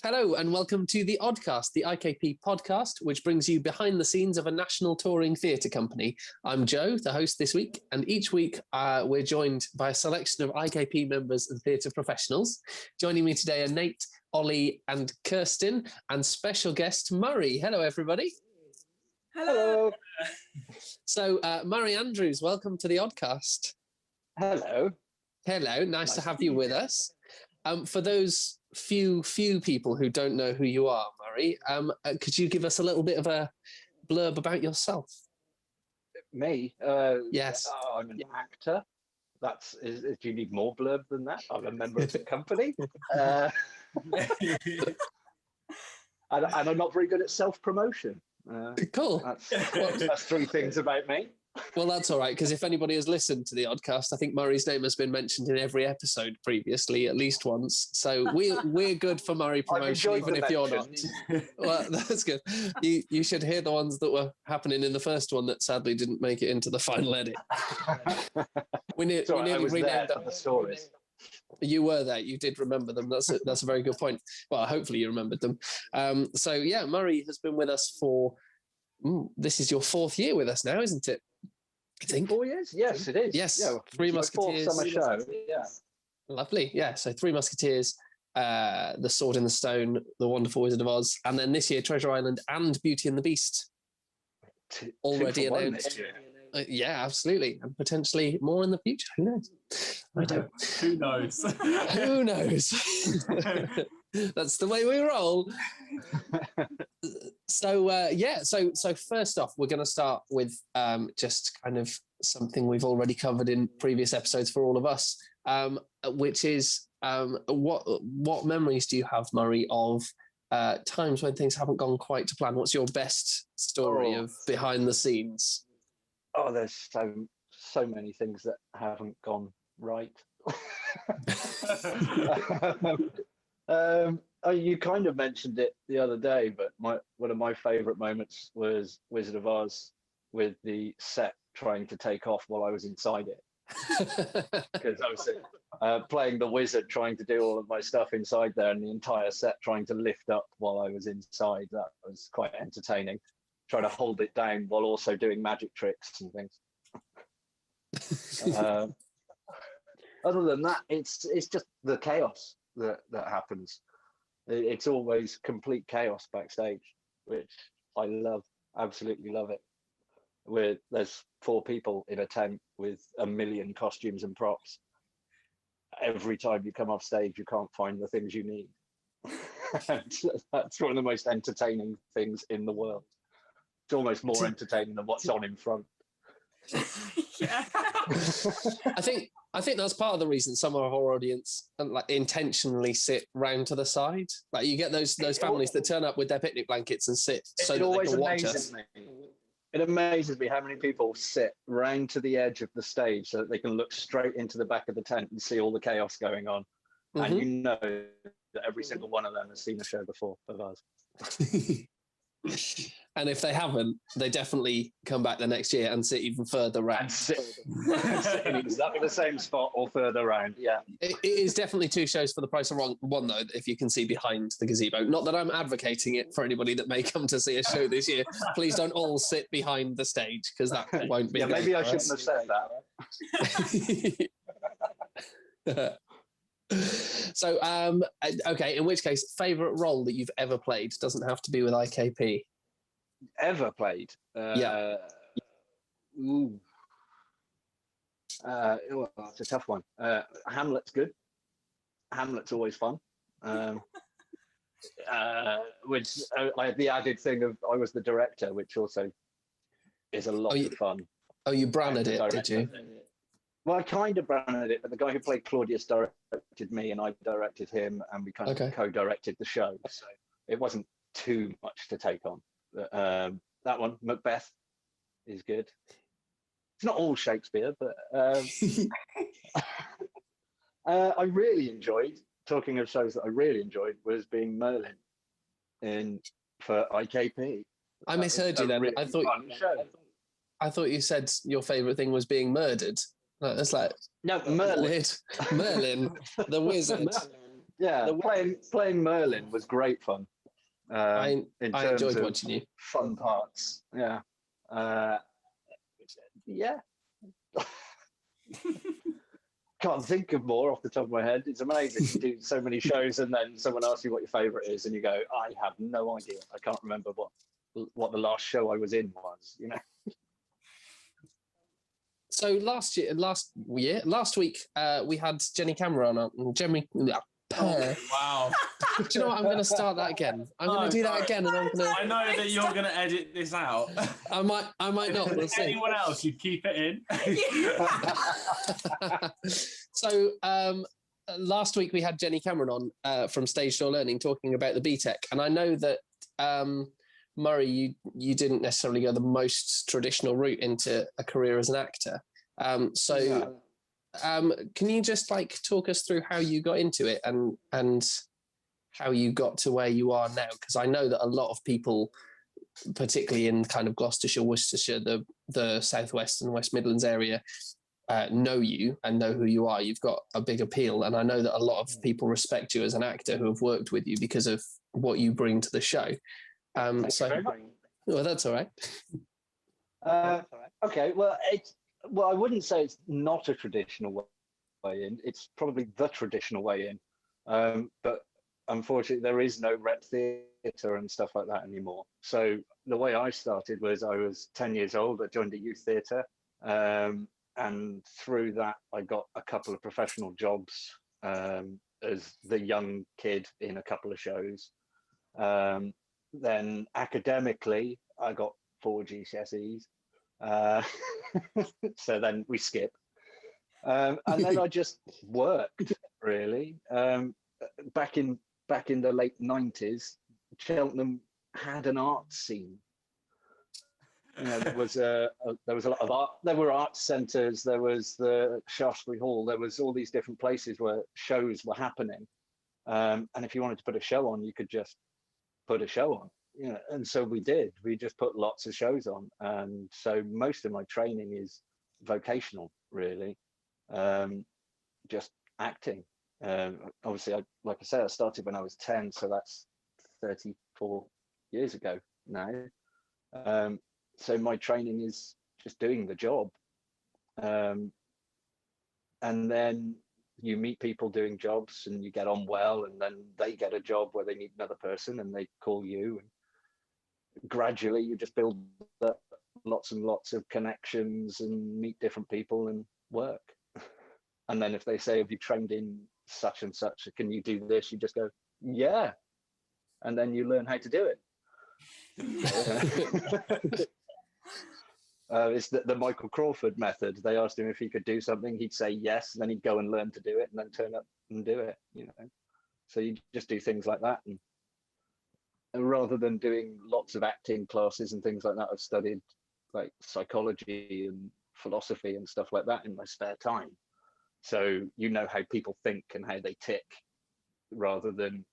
Hello and welcome to the Odcast, the IKP podcast, which brings you behind the scenes of a national touring theatre company. I'm Joe, the host this week, and each week we're joined by a selection of IKP members and theatre professionals. Joining me today are Nate, Ollie and Kirsten, and special guest Murray. Hello, everybody. Hello. So, Murray Andrews, welcome to the Odcast. Hello. Hello, nice to have you with us. For those few people who don't know who you are, Murray, could you give us a little bit of a blurb about yourself? Me? Yes. I'm an actor. Do you need more blurb than that? I'm a member of the company. And I'm not very good at self-promotion. Cool. That's three things about me. Well, that's all right, because if anybody has listened to the Odcast, I think Murray's name has been mentioned in every episode previously, at least once. So we're good for Murray promotion, even if you're not. Well, that's good. You should hear the ones that were happening in the first one that sadly didn't make it into the final edit. we nearly renamed the stories. You were there. You did remember them. That's a very good point. Well, hopefully you remembered them. So yeah, Murray has been with us for. This is your fourth year with us now, isn't it? I think 4 years. Yes, it is. Yes, yeah, Three Musketeers. Summer show. Yeah, lovely. Yeah, so Three Musketeers, The Sword in the Stone, The Wonderful Wizard of Oz, and then this year Treasure Island and Beauty and the Beast. Already announced. Yeah, absolutely, and potentially more in the future. Who knows? I don't. Who knows? Who knows? That's the way we roll. So first off, we're going to start with just kind of something we've already covered in previous episodes for all of us, which is what memories do you have, Murray, of times when things haven't gone quite to plan? What's your best story of behind the scenes? Oh, there's so many things that haven't gone right. You kind of mentioned it the other day, but one of my favourite moments was Wizard of Oz with the set trying to take off while I was inside it. Because I was playing the wizard, trying to do all of my stuff inside there, and the entire set trying to lift up while I was inside. That was quite entertaining. Trying to hold it down while also doing magic tricks and things. Other than that, it's just the chaos that happens. It's always complete chaos backstage, which I love, absolutely love it. There's 4 people in a tent with a million costumes and props. Every time you come off stage, you can't find the things you need. That's one of the most entertaining things in the world. It's almost more entertaining than what's on in front. Yeah. I think that's part of the reason some of our audience intentionally sit round to the side. Like you get those families that turn up with their picnic blankets and sit so that they can watch us. It amazes me how many people sit round to the edge of the stage so that they can look straight into the back of the tent and see all the chaos going on. Mm-hmm. And you know that every single one of them has seen a show before of ours. And if they haven't, they definitely come back the next year and sit even further round. And sit in exactly the same spot or further round, yeah. It is definitely 2 shows for the price of one, though, if you can see behind the gazebo. Not that I'm advocating it for anybody that may come to see a show this year. Please don't all sit behind the stage, because that won't be good. Maybe I shouldn't have said that. So, okay, in which case, favourite role that you've ever played? Doesn't have to be with IKP. Ever played? Yeah. Ooh. It's a tough one. Hamlet's good. Hamlet's always fun. Which I had the added thing of I was the director, which also is a lot of fun. Oh, you branded it, did you? Well, I kind of branded it, but the guy who played Claudius directed me and I directed him, and we kind of co-directed the show. So it wasn't too much to take on. But, that one, Macbeth, is good. It's not all Shakespeare, but I really enjoyed, talking of shows that I really enjoyed, was being Merlin for IKP. I misheard you then. Really I thought you said your favourite thing was being murdered. It's like no, Merlin. Merlin, the wizard. Yeah, playing Merlin was great fun. I enjoyed watching you. Fun parts. Yeah. Yeah. Can't think of more off the top of my head. It's amazing. You do so many shows and then someone asks you what your favourite is and you go, I have no idea. I can't remember what the last show I was in was, you know. So last week, we had Jenny Cameron on. Jenny, wow. Do you know what? I'm going to start that again. I'm going to do that again, and I'm going to. I know that you're going to edit this out. I might not. We'll see. Anyone else, you'd keep it in. So last week we had Jenny Cameron on from Stage Door Learning talking about the BTEC, and I know that Murray, you didn't necessarily go the most traditional route into a career as an actor. Can you just talk us through how you got into it and how you got to where you are now? Because I know that a lot of people, particularly in kind of Gloucestershire, Worcestershire, the Southwest and West Midlands area, know you and know who you are. You've got a big appeal, and I know that a lot of people respect you as an actor who have worked with you because of what you bring to the show. Well, that's all right. Okay, well, I wouldn't say it's not a traditional way in. It's probably the traditional way in. But unfortunately, there is no rep theatre and stuff like that anymore. So the way I started was I was 10 years old. I joined a youth theatre. And through that, I got a couple of professional jobs as the young kid in a couple of shows. Then academically, I got 4 GCSEs. So then we skip. And then I just worked, really. Back in the late 90s, Cheltenham had an art scene. You know, there was a lot of art. There were art centres. There was the Shaftesbury Hall. There was all these different places where shows were happening. And if you wanted to put a show on, you could just put a show on. You know, and so we did. We just put lots of shows on. And so most of my training is vocational, really, just acting. Obviously, like I said, I started when I was 10, so that's 34 years ago now. So my training is just doing the job. And then you meet people doing jobs and you get on well, and then they get a job where they need another person and they call you. And gradually you just build up lots and lots of connections and meet different people and work. And then if they say, have you trained in such and such, can you do this? You just go, yeah. And then you learn how to do it. It's the Michael Crawford method. They asked him if he could do something, he'd say yes, and then he'd go and learn to do it, and then turn up and do it. You know, so you just do things like that, and rather than doing lots of acting classes and things like that, I've studied like psychology and philosophy and stuff like that in my spare time. So you know how people think and how they tick, rather than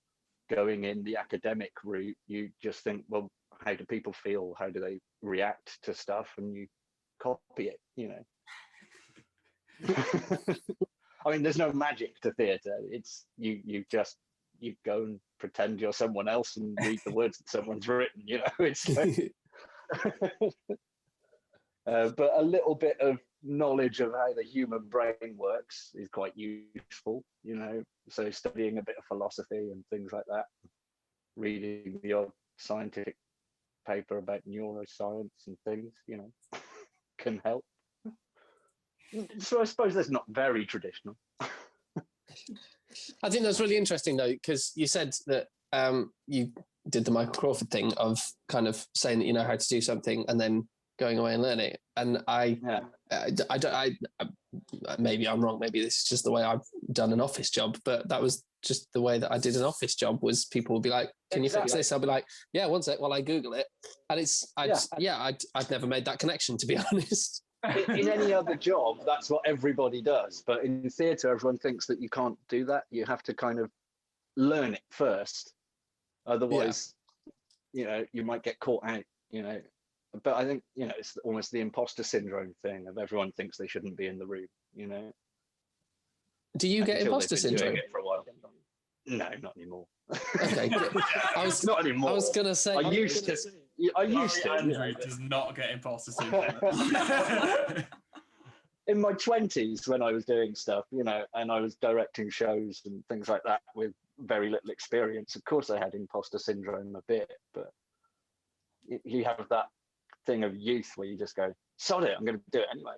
going in the academic route. You just think, well, how do people feel? How do they react to stuff? And you copy it, you know. I mean, there's no magic to theatre. It's you go and pretend you're someone else and read the words that someone's written, you know. It's like but a little bit of knowledge of how the human brain works is quite useful, you know. So studying a bit of philosophy and things like that, reading the odd scientific paper about neuroscience and things, you know, can help. So I suppose that's not very traditional. I think that's really interesting, though, because you said that you did the Michael Crawford thing of kind of saying that you know how to do something and then going away and learning it. And I maybe I'm wrong. Maybe this is just the way I've done an office job, but that was just the way that I did an office job. Was people would be like, "Can you fix this?" I'll be like, "Yeah, one sec," while I Google it. And I'd never made that connection, to be honest. In any other job, that's what everybody does. But in theatre, everyone thinks that you can't do that. You have to kind of learn it first. Otherwise, you know, you might get caught out, you know. But I think, you know, it's almost the imposter syndrome thing of everyone thinks they shouldn't be in the room, you know. Do you get imposter syndrome? Doing it for a while. No, not anymore. Okay, good. Not anymore. I was gonna say I used to. I used to. Andrew does not get imposter syndrome. In my 20s, when I was doing stuff, and I was directing shows and things like that with very little experience, of course I had imposter syndrome a bit, but you have that thing of youth where you just go, sod it, I'm going to do it anyway.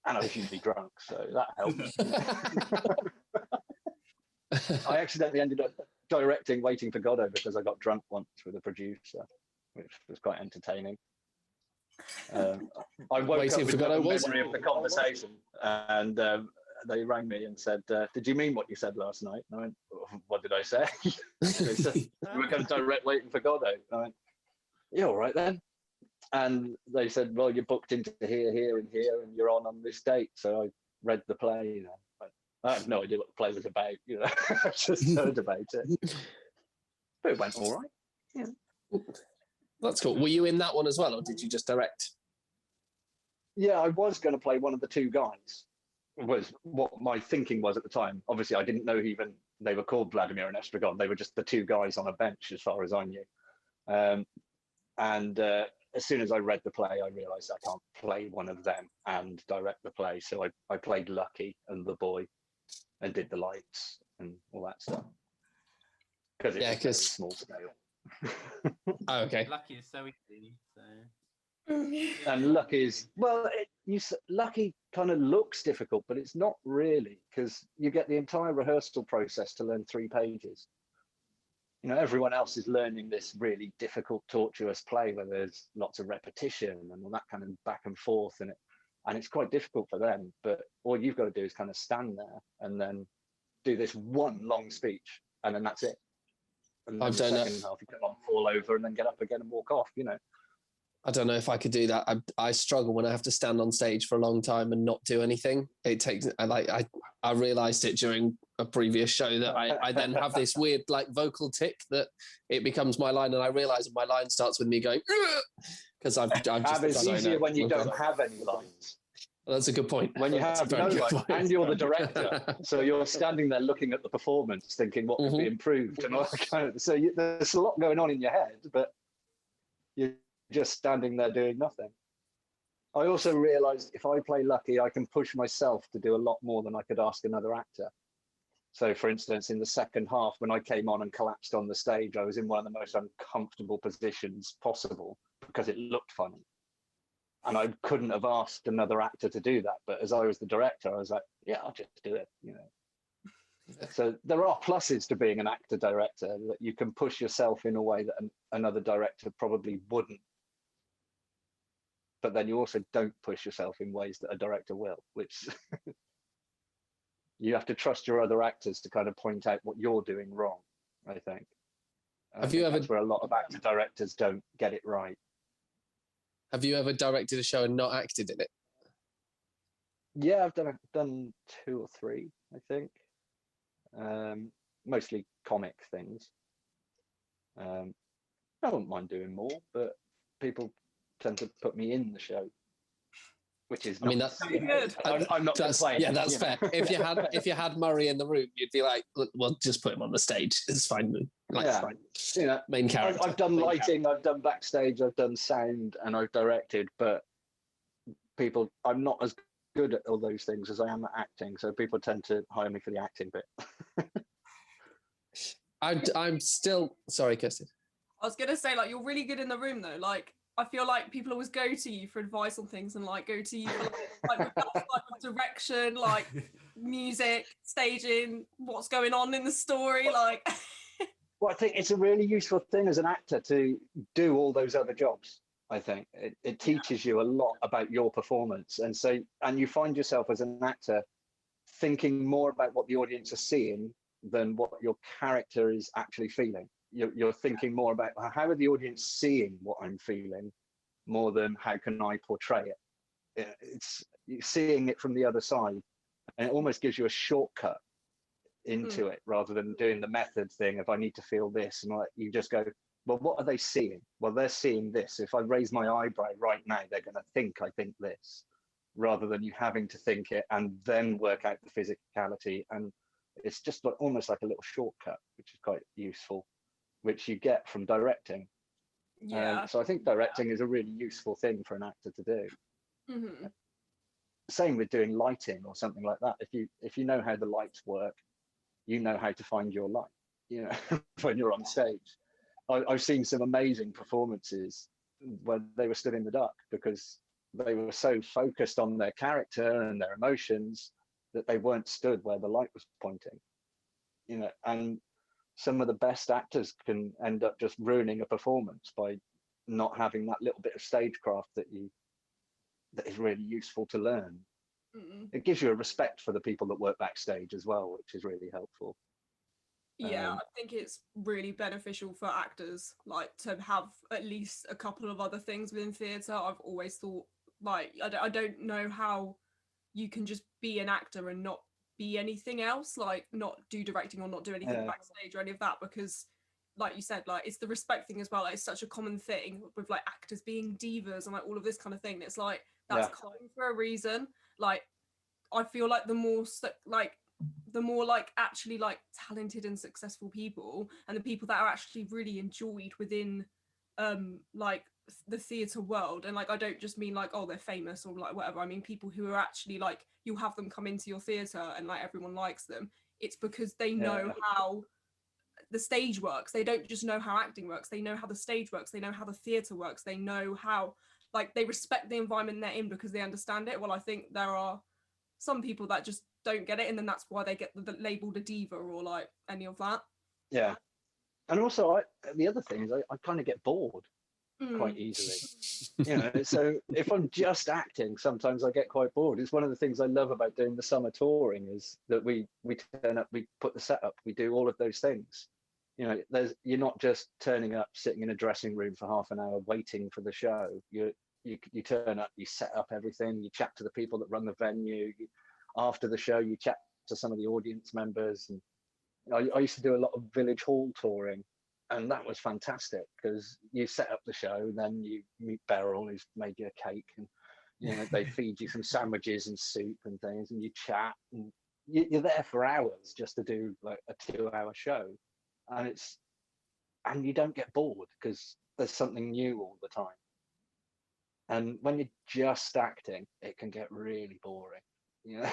And I was usually drunk, so that helped. I accidentally ended up directing Waiting for Godot because I got drunk once with a producer, which was quite entertaining. I woke up with no memory of the conversation, and they rang me and said, "Did you mean what you said last night?" And I went, "What did I say?" They said, "We were going to direct Waiting for Godot." And I went, "Yeah, all right then." And they said, "Well, you're booked into here, here, and here, and you're on this date." So I read the play. I had no idea what the play was about. I just heard about it, but it went all right. Yeah. That's cool. Were you in that one as well, or did you just direct? Yeah, I was going to play one of the two guys, was what my thinking was at the time. Obviously, I didn't know even they were called Vladimir and Estragon. They were just the two guys on a bench, as far as I knew. And as soon as I read the play, I realised I can't play one of them and direct the play. So I played Lucky and the boy and did the lights and all that stuff. Because it's a small scale. Oh, okay. Lucky is so easy. So. And Lucky is, well, Lucky kind of looks difficult, but it's not really, because you get the entire rehearsal process to learn 3 pages. Everyone else is learning this really difficult, tortuous play where there's lots of repetition and all that kind of back and forth, and it's quite difficult for them. But all you've got to do is kind of stand there and then do this one long speech, and then that's it. And then I've the done second half, you come on, fall over, and then get up again and walk off. I don't know if I could do that. I struggle when I have to stand on stage for a long time and not do anything. It takes. I realised it during a previous show that I then have this weird vocal tick that it becomes my line, and I realise my line starts with me going because I've just. It's easier when you don't have any lines. That's a good point. When you have no lines, and you're the director, so you're standing there looking at the performance, thinking what could be improved, and all that kind of. So there's a lot going on in your head, but you're just standing there doing nothing. I also realised if I play Lucky, I can push myself to do a lot more than I could ask another actor. So, for instance, in the second half, when I came on and collapsed on the stage, I was in one of the most uncomfortable positions possible because it looked funny. And I couldn't have asked another actor to do that. But as I was the director, I was like, yeah, I'll just do it, So there are pluses to being an actor-director, that you can push yourself in a way that another director probably wouldn't. But then you also don't push yourself in ways that a director will, which you have to trust your other actors to kind of point out what you're doing wrong, I think. That's where a lot of actor directors don't get it right. Have you ever directed a show and not acted in it? Yeah, I've done 2 or 3, I think. Mostly comic things. I wouldn't mind doing more, but people tend to put me in the show, which is that's good. I'm not complaining. Yeah, that's fair. If you had Murray in the room, you'd be like, look, well, just put him on the stage. It's fine. It's fine. Main character. I've done lighting, I've done backstage, I've done sound, and I've directed, but I'm not as good at all those things as I am at acting, so people tend to hire me for the acting bit. I'm still sorry, Kirsty. I was gonna say, you're really good in the room though. I feel like people always go to you for advice on things and go to you for with direction, music, staging, what's going on in the story. Well, I think it's a really useful thing as an actor to do all those other jobs. I think it teaches you a lot about your performance, and you find yourself as an actor thinking more about what the audience are seeing than what your character is actually feeling. You're thinking more about how are the audience seeing what I'm feeling, more than how can I portray it. It's seeing it from the other side, and it almost gives you a shortcut into it rather than doing the method thing. If I need to feel this, and you just go, well, what are they seeing? Well, they're seeing this. If I raise my eyebrow right now, they're going to think I think this, rather than you having to think it and then work out the physicality. And It's just like, almost like a little shortcut, which is quite useful, which you get from directing. Yeah. So I think directing is a really useful thing for an actor to do. Mm-hmm. Same with doing lighting or something like that. If you know how the lights work, you know how to find your light, you know, when you're on stage. I've seen some amazing performances where they were stood in the dark because they were so focused on their character and their emotions that they weren't stood where the light was pointing, you know. And some of the best actors can end up just ruining a performance by not having that little bit of stagecraft that is really useful to learn. Mm-hmm. It gives you a respect for the people that work backstage as well, which is really helpful. Yeah, I think it's really beneficial for actors, like, to have at least a couple of other things within theatre. I've always thought, like, I don't know how you can just be an actor and not be anything else, like not do directing or not do anything backstage or any of that, because like you said, like, it's the respect thing as well. Like, it's such a common thing with like actors being divas and like all of this kind of thing. It's like, that's common for a reason. Like, I feel like the more actually like talented and successful people, and the people that are actually really enjoyed within like the theatre world, and like, I don't just mean like, oh, they're famous or like whatever. I mean people who are actually like, you have them come into your theatre and like everyone likes them. It's because they know how the stage works. They don't just know how acting works, they know how the stage works, they know how the theatre works, they know how, like, they respect the environment they're in because they understand it. Well, I think there are some people that just don't get it, and then that's why they get labeled a diva or like any of that. Yeah. And also, the other thing is I kind of get bored quite easily. You know, so if I'm just acting, sometimes I get quite bored. It's one of the things I love about doing the summer touring, is that we turn up, we put the set up, we do all of those things. You know, you're not just turning up, sitting in a dressing room for half an hour waiting for the show. You turn up, you set up everything, you chat to the people that run the venue. After the show, you chat to some of the audience members. And I used to do a lot of village hall touring, and that was fantastic because you set up the show, then you meet Beryl, who's made you a cake, and you know, they feed you some sandwiches and soup and things, and you chat, and you're there for hours just to do like a 2-hour show, and you don't get bored because there's something new all the time. And when you're just acting, it can get really boring. You know,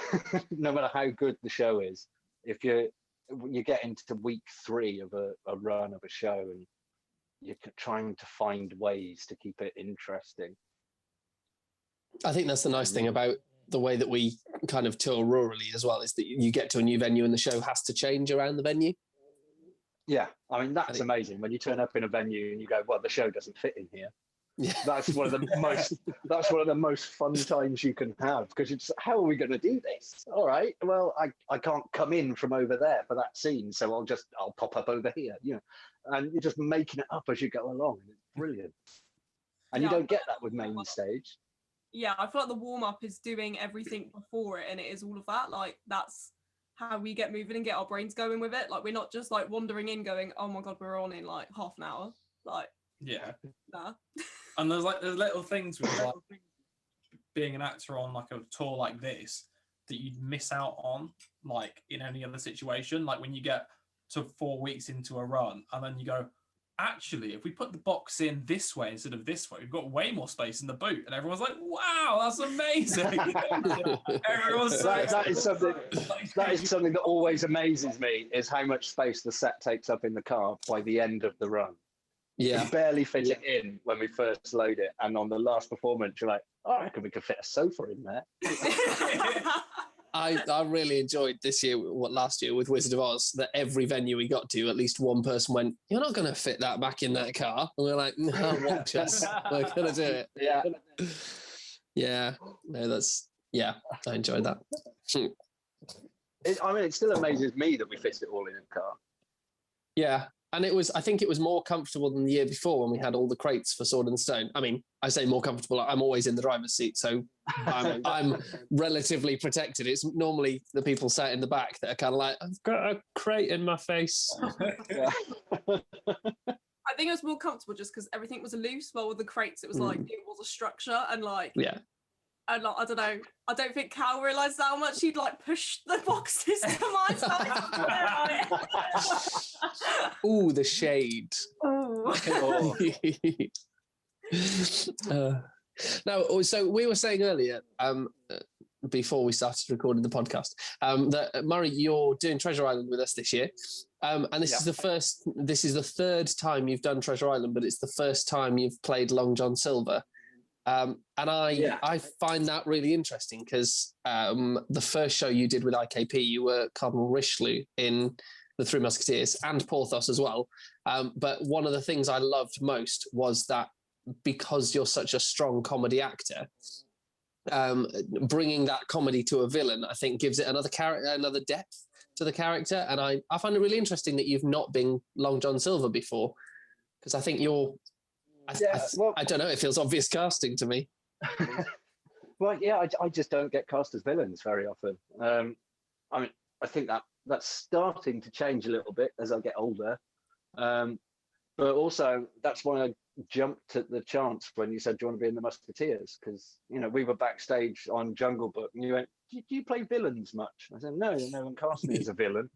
no matter how good the show is, if you get into week 3 of a run of a show and you're trying to find ways to keep it interesting. I think that's the nice thing about the way that we kind of tour rurally as well, is that you get to a new venue and the show has to change around the venue. Yeah, I mean, that's amazing when you turn up in a venue and you go, well, the show doesn't fit in here. Yeah. That's one of the most fun times you can have, because it's, how are we going to do this? All right, well, I can't come in from over there for that scene, so I'll pop up over here, you know, and you're just making it up as you go along, and it's brilliant. And you don't get that with main stage. Yeah, I feel like the warm-up is doing everything before it, and it is all of that. Like, that's how we get moving and get our brains going with it. Like, we're not just like wandering in going, oh my god, we're on in like half an hour. Like, yeah, nah. And there's little things with like being an actor on like a tour like this that you'd miss out on like in any other situation. Like when you get to 4 weeks into a run and then you go, actually, if we put the box in this way instead of this way, we've got way more space in the boot. And everyone's like, wow, that's amazing. Everyone's so that is something that always amazes me, is how much space the set takes up in the car by the end of the run. Yeah. We barely fit it in when we first load it. And on the last performance, you're like, oh, I reckon we could fit a sofa in there. I really enjoyed last year with Wizard of Oz, that every venue we got to, at least one person went, you're not going to fit that back in that car. And we're like, no, watch us. We're going to do it. Yeah. Yeah. No, I enjoyed that. It still amazes me that we fit it all in a car. Yeah. And I think it was more comfortable than the year before when we had all the crates for Sword and Stone. I mean, I say more comfortable, I'm always in the driver's seat, so I'm relatively protected. It's normally the people sat in the back that are kind of like, I've got a crate in my face. Yeah. I think it was more comfortable just because everything was loose, while with the crates, it was like, it was a structure, and like, yeah. And like, I don't know. I don't think Cal realised how much he'd like pushed the boxes to my side. Ooh, the shade. Oh. Now, so we were saying earlier, before we started recording the podcast, that Murray, you're doing Treasure Island with us this year, and this is the third time you've done Treasure Island, but it's the first time you've played Long John Silver. And I find that really interesting because the first show you did with IKP, you were Cardinal Richelieu in The Three Musketeers and Porthos as well. But one of the things I loved most was that because you're such a strong comedy actor, bringing that comedy to a villain, I think gives it another depth to the character. And I find it really interesting that you've not been Long John Silver before, because I think you're... I don't know. It feels obvious casting to me. Well, yeah, I just don't get cast as villains very often. I mean, I think that's starting to change a little bit as I get older. But also, that's why I jumped at the chance when you said, "Do you want to be in the Musketeers?" Because we were backstage on Jungle Book, and you went, "Do you play villains much?" I said, "No, no one cast me as a villain."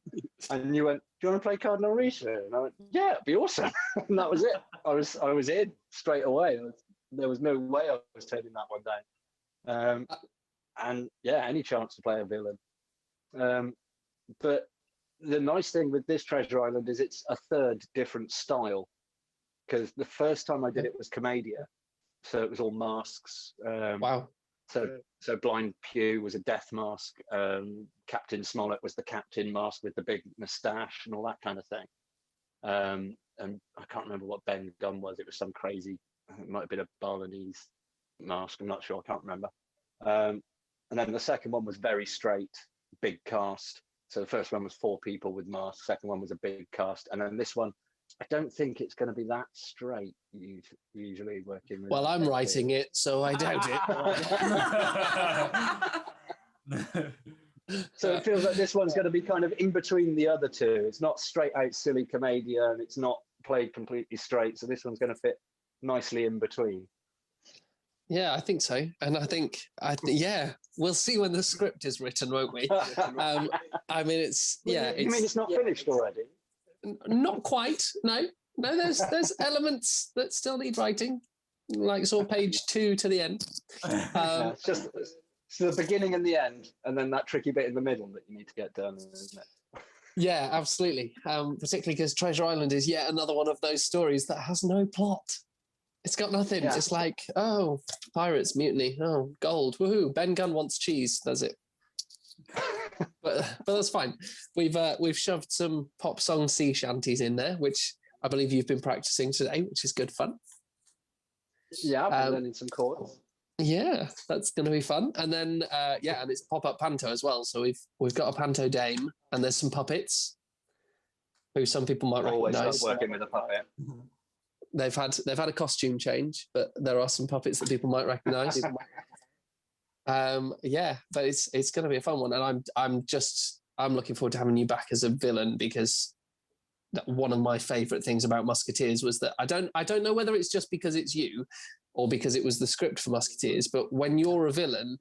And you went, "Do you want to play Cardinal Richelieu?" And I went, "Yeah, it'd be awesome." And that was it. I was in straight away. There was no way I was turning that one down. And yeah, any chance to play a villain. But the nice thing with this Treasure Island is it's a third different style. Because the first time I did it was Commedia, so it was all masks. Wow. So Blind Pew was a death mask. Captain Smollett was the captain mask with the big moustache and all that kind of thing. And I can't remember what Ben Gunn was. It was some crazy, it might have been a Balinese mask. I'm not sure. I can't remember. And then the second one was very straight, big cast. So the first one was 4 people with masks. Second one was a big cast. And then this one, I don't think it's going to be that straight, usually working with... Well, I'm writing it, so I doubt it. So it feels like this one's going to be kind of in between the other two. It's not straight out silly Commedia, and it's not played completely straight. So this one's going to fit nicely in between. Yeah, I think so. And I think, we'll see when the script is written, won't we? I mean, it's... Yeah, You mean it's not finished already? Not quite. No. There's elements that still need writing, like sort of page 2 to the end. It's just the beginning and the end, and then that tricky bit in the middle that you need to get done, isn't it? Yeah, absolutely. Particularly because Treasure Island is yet another one of those stories that has no plot. It's got nothing. Yeah. It's like, oh, pirates, mutiny, oh, gold, woohoo! Ben Gunn wants cheese. Does it? but that's fine. We've shoved some pop song sea shanties in there, which I believe you've been practicing today, which is good fun. Yeah, I've been learning some chords. Yeah, that's going to be fun. And then and it's pop-up panto as well. So we've got a panto dame, and there's some puppets who some people might always recognise. Working with a puppet. They've had a costume change, but there are some puppets that people might recognise. But it's going to be a fun one, and I'm looking forward to having you back as a villain, because one of my favourite things about Musketeers was that I don't know whether it's just because it's you or because it was the script for Musketeers, but when you're a villain,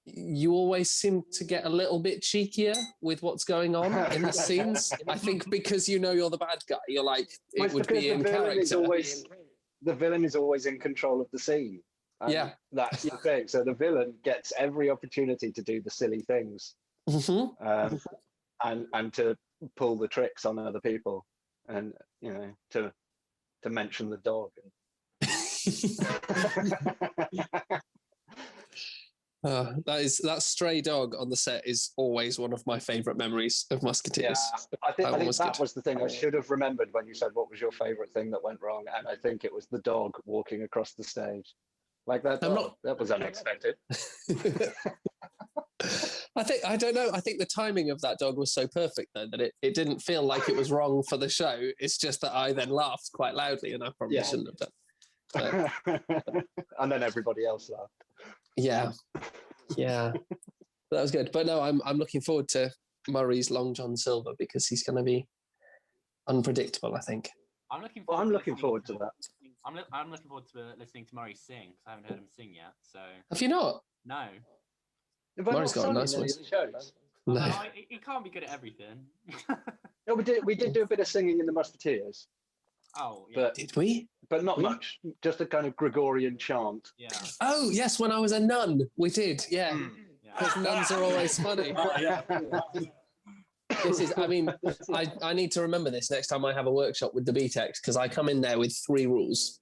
you always seem to get a little bit cheekier with what's going on in the scenes. I think because you're the bad guy, you're like, it would be in character. The villain is always in control of the scene. Yeah. That's the thing. So the villain gets every opportunity to do the silly things, and to pull the tricks on other people, and to mention the dog. That stray dog on the set is always one of my favourite memories of Musketeers. Yeah, I think that was the thing I should have remembered when you said what was your favourite thing that went wrong, and I think it was the dog walking across the stage like that. That was unexpected. I don't know. I think the timing of that dog was so perfect though that it didn't feel like it was wrong for the show. It's just that I then laughed quite loudly, and I probably shouldn't have done. And then everybody else laughed. Yeah, that was good. But no, I'm looking forward to Murray's Long John Silver, because he's going to be unpredictable, I think. I'm looking forward to that. I'm looking forward to listening to Murray sing, because I haven't heard him sing yet. So have you not? No. Murray's got a nice one. No. He can't be good at everything. No, we did do a bit of singing in the Musketeers. Oh, yeah. But Did we? But not much. Just a kind of Gregorian chant. Yeah. Oh yes, when I was a nun, we did. Yeah, Yeah. because nuns are always funny. This is. I mean, I need to remember this next time I have a workshop with the BTECs because I come in there with 3 rules,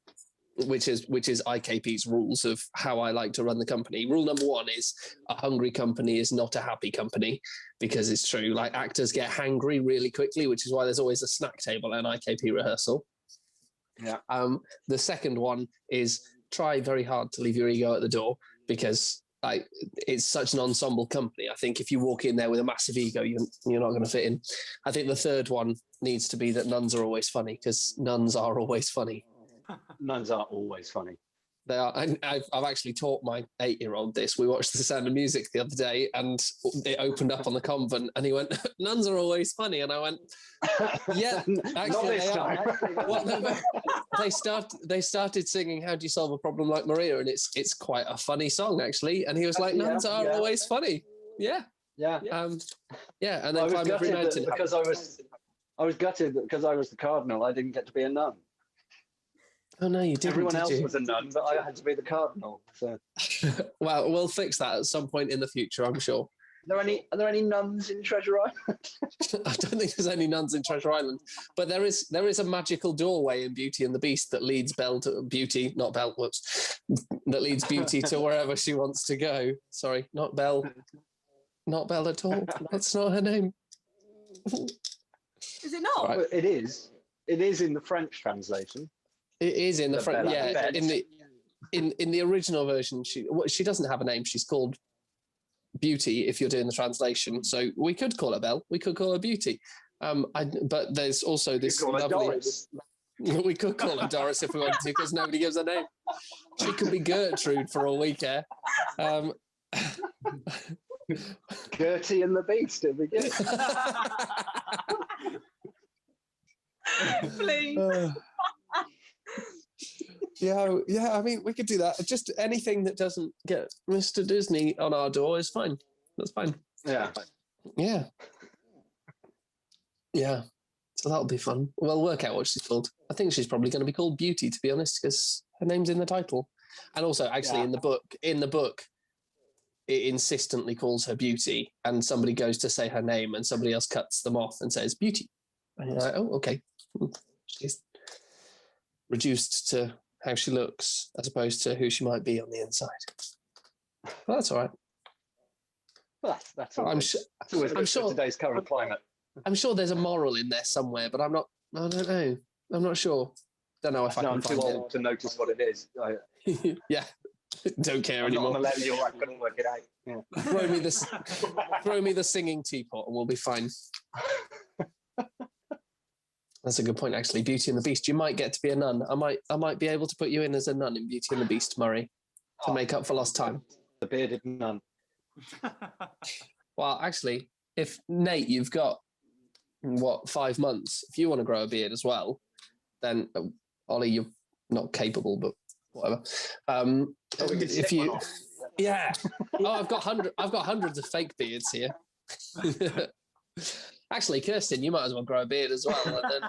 which is IKP's rules of how I like to run the company. Rule number 1 is a hungry company is not a happy company, because it's true. Like actors get hangry really quickly, which is why there's always a snack table at an IKP rehearsal. Yeah. The second one is try very hard to leave your ego at the door, because it's such an ensemble company. I think if you walk in there with a massive ego, you're not going to fit in. I think the third one needs to be that nuns are always funny, because nuns are always funny. Nuns are always funny. They are. I've actually taught my 8-year-old this. We watched The Sound of Music the other day, and it opened up on the convent, and he went, "Nuns are always funny," and I went, "Yeah, actually they are." Well, they started singing "How Do You Solve a Problem Like Maria," and it's quite a funny song actually. And he was like, "Nuns are always funny." Yeah. Yeah. Yeah. And then climb every mountain. Because I was gutted that because I was the cardinal, I didn't get to be a nun. Oh no, you didn't. Everyone else was a nun, but I had to be the cardinal. So. Well, we'll fix that at some point in the future, I'm sure. Are there any nuns in Treasure Island? I don't think there's any nuns in Treasure Island, but there is a magical doorway in Beauty and the Beast that leads Belle to Beauty, not Belle. Whoops, that leads Beauty to wherever she wants to go. Sorry, not Belle at all. That's not her name. Is it not? Right. Well, it is. It is in the French translation. It is in the French. Yeah, in the original version, she doesn't have a name. She's called Beauty if you're doing the translation. So we could call her Belle. We could call her Beauty. But there's also this lovely. We could call her Doris if we wanted to, because nobody gives her name. She could be Gertrude for all we care. Gertie and the Beast. It'd be good. Please. Yeah. I mean, we could do that. Just anything that doesn't get Mr. Disney on our door is fine. That's fine. Yeah. So that'll be fun. We'll work out what she's called. I think she's probably going to be called Beauty, to be honest, because her name's in the title. And also, actually, in the book, it insistently calls her Beauty, and somebody goes to say her name, and somebody else cuts them off and says Beauty. And you're like, oh, okay. She's reduced to how she looks as opposed to who she might be on the inside. Well, that's all right. Well, that's all. I'm sure today's current climate. I'm sure there's a moral in there somewhere, but I don't know. I'm not sure. Don't know if I can I'm find too old to notice what it is. Yeah. Don't care anymore. Not on a level I couldn't work it out. Yeah. Throw me the singing teapot and we'll be fine. That's a good point, actually. Beauty and the Beast. You might get to be a nun. I might be able to put you in as a nun in Beauty and the Beast, Murray, to make up for lost time. The bearded nun. Well, actually, if Nate, you've got 5 months. If you want to grow a beard as well, then Ollie, you're not capable, but whatever. If you, yeah. Oh, I've got hundreds of fake beards here. Actually, Kirsten, you might as well grow a beard as well, and then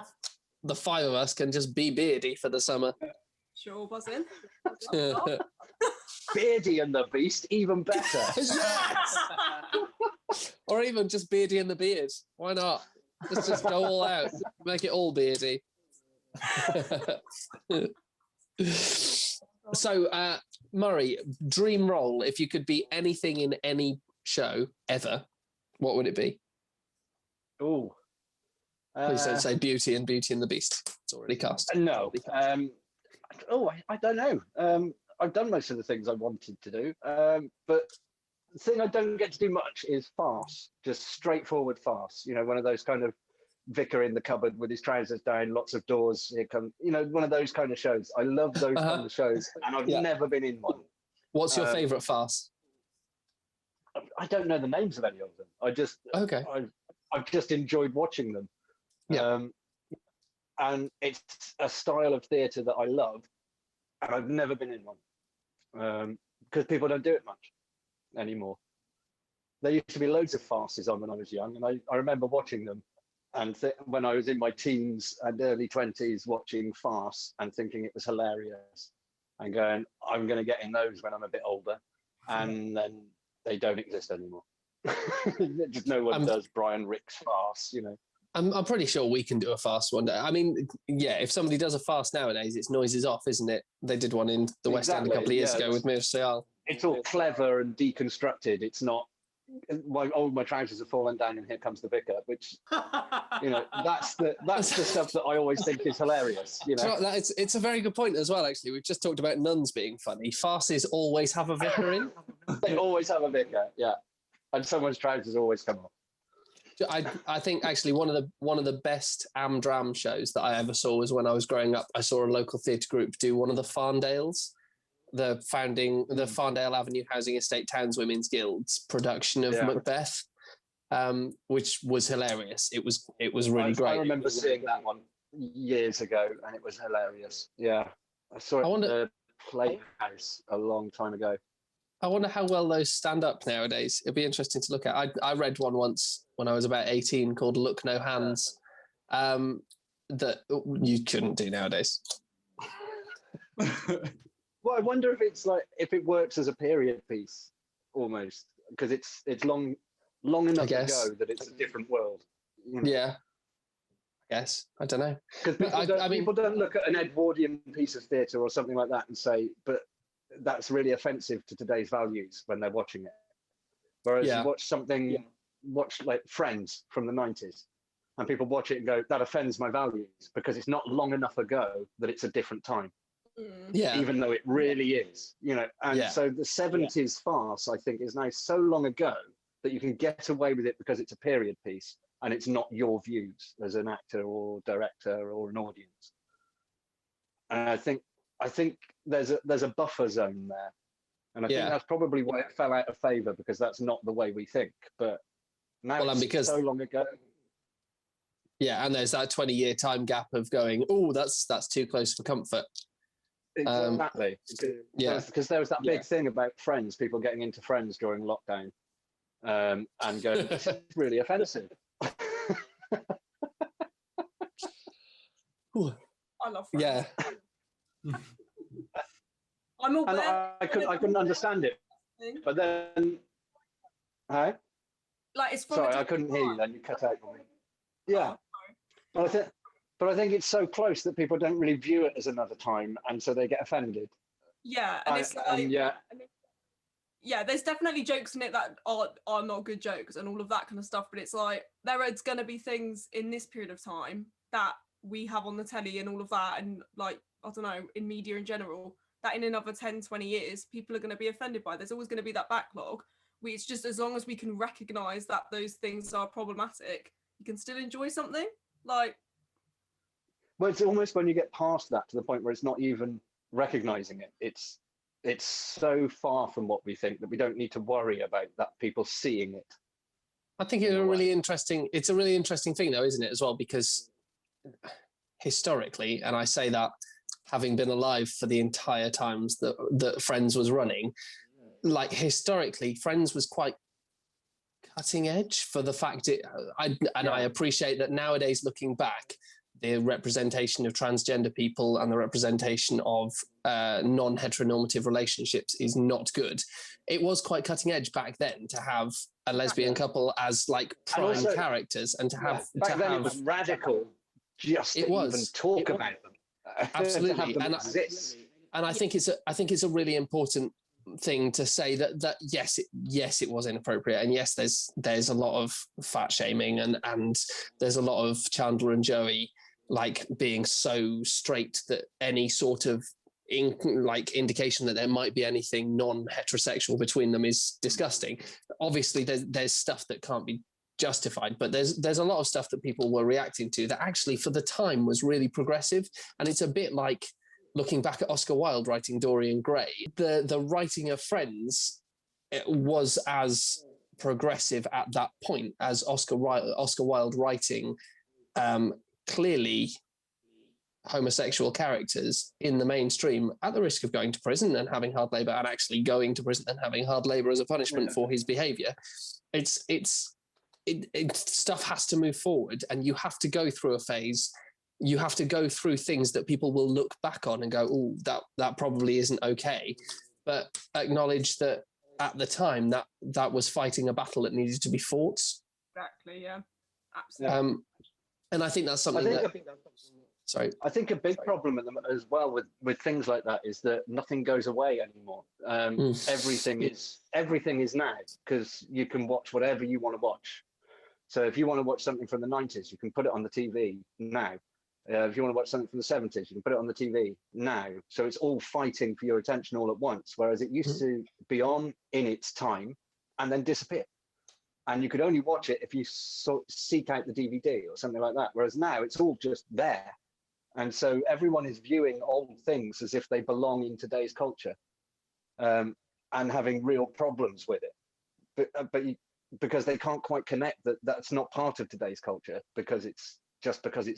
the 5 of us can just be beardy for the summer. Sure, buzzing. Beardy and the Beast, even better. Yes! Or even just Beardy and the Beard. Why not? Let's just go all out. Make it all beardy. So, Murray, dream role, if you could be anything in any show ever, what would it be? Oh. Please don't say Beauty and the Beast. It's already cast. No. I don't know. I've done most of the things I wanted to do, but the thing I don't get to do much is farce, just straightforward farce. You know, one of those kind of vicar in the cupboard with his trousers down, lots of doors. Here come, one of those kind of shows. I love those kind of shows, and I've never been in one. What's your favourite farce? I don't know the names of any of them. I've just enjoyed watching them. Yeah. And it's a style of theatre that I love, and I've never been in one because people don't do it much. anymore. There used to be loads of farces on when I was young, and I remember watching them. And when I was in my teens and early 20s, watching farce and thinking it was hilarious, and going, I'm going to get in those when I'm a bit older, and then they don't exist anymore. Just no one does Brian Rick's farce, you know. I'm pretty sure we can do a farce one day. I mean, yeah, if somebody does a farce nowadays, it's noises off, isn't it? They did one in the West End a couple of years ago with Mir Sayal. It's all clever and deconstructed. It's not, my trousers have fallen down and here comes the vicar, which, you know, that's the stuff that I always think is hilarious. You know, it's a very good point as well. Actually, we've just talked about nuns being funny. Farces always have a vicar in. They always have a vicar, yeah, and someone's trousers always come off. I think actually one of the best Amdram shows that I ever saw was when I was growing up. I saw a local theatre group do one of the Farndales, the Farndale Avenue Housing Estate Townswomen's Guild's production of Macbeth, which was hilarious. It was really great. I remember seeing that one years ago, and it was hilarious. Yeah, I saw it at the Playhouse a long time ago. I wonder how well those stand up nowadays. It'd be interesting to look at. I read one once when I was about 18 called Look No Hands, that you couldn't do nowadays. Well, I wonder if it works as a period piece almost, because it's long enough ago that it's a different world. You know? Yeah. I guess. I don't know. Because people don't look at an Edwardian piece of theatre or something like that and say, but that's really offensive to today's values when they're watching it. Whereas you watch like Friends from the 90s, and people watch it and go, that offends my values, because it's not long enough ago that it's a different time. Yeah. Even though it really is, you know. And so the 70s farce, I think, is now so long ago that you can get away with it because it's a period piece and it's not your views as an actor or director or an audience. And I think there's a buffer zone there, and I think that's probably why it fell out of favour, because that's not the way we think. But now it's so long ago. Yeah, and there's that 20-year time gap of going, oh, that's too close for comfort. Exactly. Because there was that big thing about Friends, people getting into Friends during lockdown, and going, this is really offensive. I love Friends. Yeah. I'm aware. I couldn't understand it, but then, like it's from sorry, I couldn't hear you. Then you cut out on me. Yeah, but I think it's so close that people don't really view it as another time, and so they get offended. Yeah, and it's like, there's definitely jokes in it that are not good jokes and all of that kind of stuff. But it's like there's going to be things in this period of time that we have on the telly and all of that, and like, I don't know, in media in general, that in another 10, 20 years, people are going to be offended by. There's always going to be that backlog. It's just, as long as we can recognise that those things are problematic, you can still enjoy something. Like, well, it's almost when you get past that to the point where it's not even recognising it. It's so far from what we think that we don't need to worry about that people seeing it. I think it's a really interesting thing though, isn't it, as well, because historically, and I say that having been alive for the entire times that Friends was running, like historically, Friends was quite cutting edge for the fact I appreciate that nowadays, looking back, the representation of transgender people and the representation of non-heteronormative relationships is not good. It was quite cutting edge back then to have a lesbian couple as like prime characters, and to have it was radical just to even talk about them. Absolutely, and I think it's a really important thing to say that yes it was inappropriate, and yes there's a lot of fat shaming, and there's a lot of Chandler and Joey like being so straight that any sort of indication that there might be anything non-heterosexual between them is disgusting. Obviously there's stuff that can't be justified, but there's a lot of stuff that people were reacting to that actually for the time was really progressive. And it's a bit like looking back at Oscar Wilde writing Dorian Gray. The writing of Friends was as progressive at that point as Oscar Wilde writing clearly homosexual characters in the mainstream at the risk of going to prison and having hard labor, and actually going to prison and having hard labor as a punishment for his behavior. Stuff has to move forward, and you have to go through a phase. You have to go through things that people will look back on and go, oh, that probably isn't okay. But acknowledge that at the time that was fighting a battle that needed to be fought. Exactly, yeah. Absolutely. And I think that's something Sorry. I think a big problem as well with things like that is that nothing goes away anymore. Everything is now, because you can watch whatever you want to watch. So if you want to watch something from the 90s, you can put it on the TV now. If you want to watch something from the 70s, you can put it on the TV now. So it's all fighting for your attention all at once, whereas it used to be on in its time and then disappear. And you could only watch it if you seek out the DVD or something like that. Whereas now it's all just there. And so everyone is viewing old things as if they belong in today's culture, and having real problems with it. But because they can't quite connect that that's not part of today's culture because it's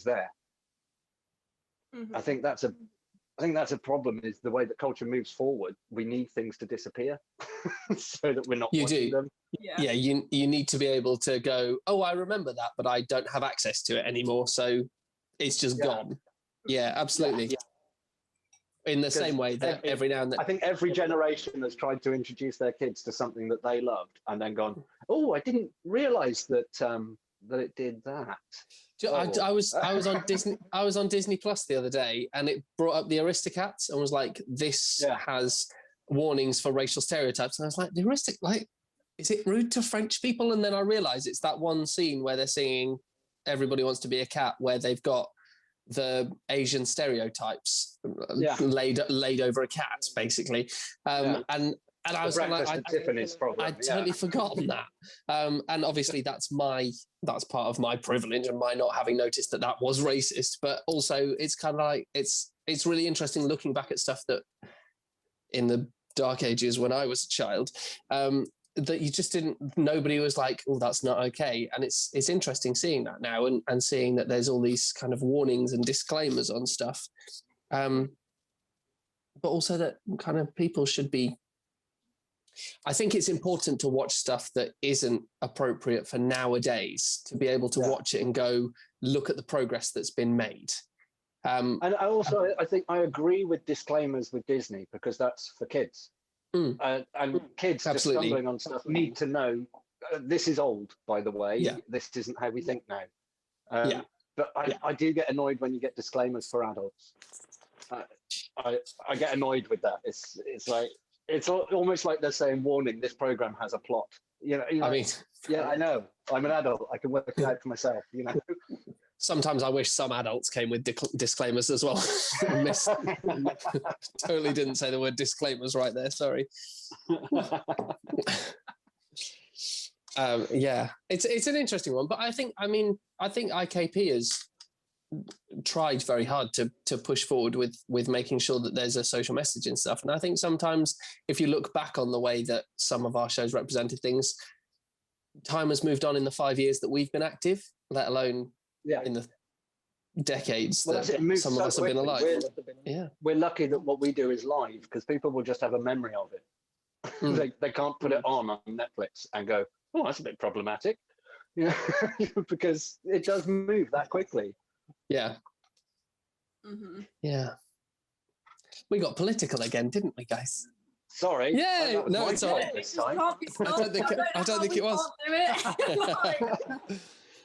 there. Mm-hmm. I think that's a problem, is the way that culture moves forward. We need things to disappear so that we're not watching them. Yeah, you need to be able to go, oh, I remember that, but I don't have access to it anymore, so it's just gone. Yeah, absolutely. Yeah. In the same way that every now and then, I think every generation has tried to introduce their kids to something that they loved and then gone, oh, I didn't realize that it did that. I was on Disney. I was on Disney Plus the other day, and it brought up the Aristocats and was like, "This has warnings for racial stereotypes." And I was like, "The is it rude to French people?" And then I realised it's that one scene where they're singing "Everybody Wants to Be a Cat," where they've got the Asian stereotypes laid over a cat, basically, and I was like, I'd totally forgotten that. And obviously that's part of my privilege and my not having noticed that was racist. But also it's kind of like, it's really interesting looking back at stuff that in the dark ages when I was a child, that you just nobody was like, oh, that's not okay. And it's interesting seeing that now and seeing that there's all these kind of warnings and disclaimers on stuff. But also that kind of people should be, I think it's important to watch stuff that isn't appropriate for nowadays, to be able to watch it and go, look at the progress that's been made. And I think I agree with disclaimers with Disney, because that's for kids. And kids just stumbling on stuff need to know, this is old, by the way. Yeah. This isn't how we think now. But I do get annoyed when you get disclaimers for adults. I get annoyed with that. It's like, it's almost like they're saying, warning, this program has a plot. I mean, I know. I'm an adult. I can work it out for myself, Sometimes I wish some adults came with disclaimers as well. Totally didn't say the word disclaimers right there. Sorry. It's an interesting one, but I think IKP has tried very hard to push forward with making sure that there's a social message and stuff. And I think sometimes if you look back on the way that some of our shows represented things, time has moved on in the 5 years that we've been active, let alone in the decades that some of us have been alive. We're lucky that what we do is live, because people will just have a memory of it. They can't put it on Netflix and go, oh, that's a bit problematic, because it does move that quickly. Yeah. Mm-hmm. Yeah. We got political again, didn't we, guys? Sorry. Yeah. No, it's all right. I don't think it was.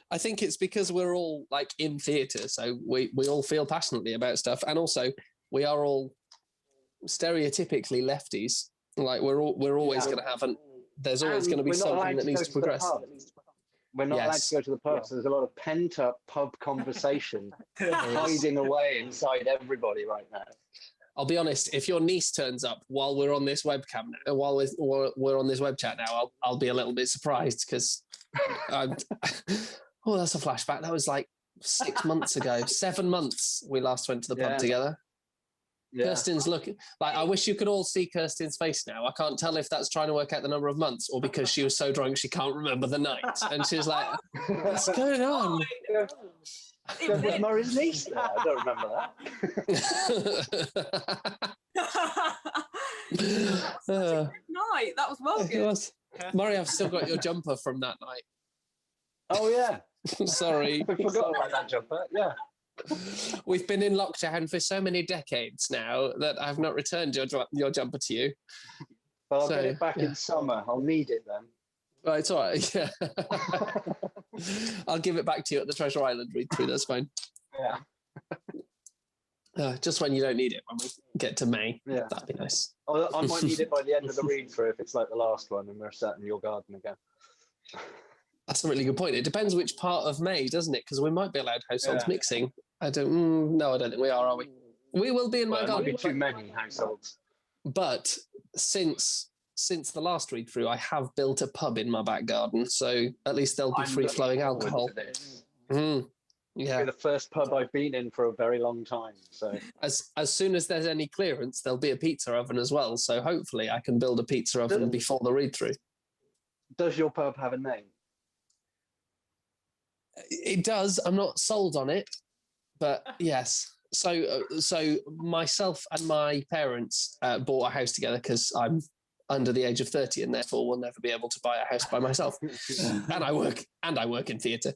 I think it's because we're all like in theatre, so we all feel passionately about stuff, and also we are all stereotypically lefties. Like we're always going to have there's always going to be something that needs to progress. We're not allowed to go to the pub, so there's a lot of pent-up pub conversation hiding away inside everybody right now. I'll be honest, if your niece turns up while we're on this webcam, while we're on this web chat now, I'll be a little bit surprised, because oh, that's a flashback. That was like 6 months ago, 7 months we last went to the pub together. Yeah. Kirsten's looking like, I wish you could all see Kirsten's face now. I can't tell if that's trying to work out the number of months or because she was so drunk she can't remember the night. And she's like, what's going on? There was Murray's niece there. I don't remember That was such a good night. That was well It good. was. Murray, I've still got your jumper from that night. Oh yeah, Sorry. I forgot about that jumper. Yeah. We've been in lockdown for so many decades now that I've not returned your jumper to you. Well, I'll get it back in summer. I'll need it then. Right, it's all right. Yeah. I'll give it back to you at the Treasure Island read through. That's fine. Yeah. Just when you don't need it, when we get to May. Yeah. That'd be nice. I might need it by the end of the read through if it's like the last one and we're sat in your garden again. That's a really good point. It depends which part of May, doesn't it? Because we might be allowed households mixing. I don't think we are we? We will be in my garden. There might be too many households. But since the last read through, I have built a pub in my back garden, so at least there'll be free flowing alcohol. Yeah, it'll be the first pub I've been in for a very long time. So as soon as there's any clearance, there'll be a pizza oven as well. So hopefully, I can build a pizza oven before the read through. Does your pub have a name? It does. I'm not sold on it, but yes. So myself and my parents bought a house together because I'm under the age of 30 and therefore will never be able to buy a house by myself. and I work in theatre.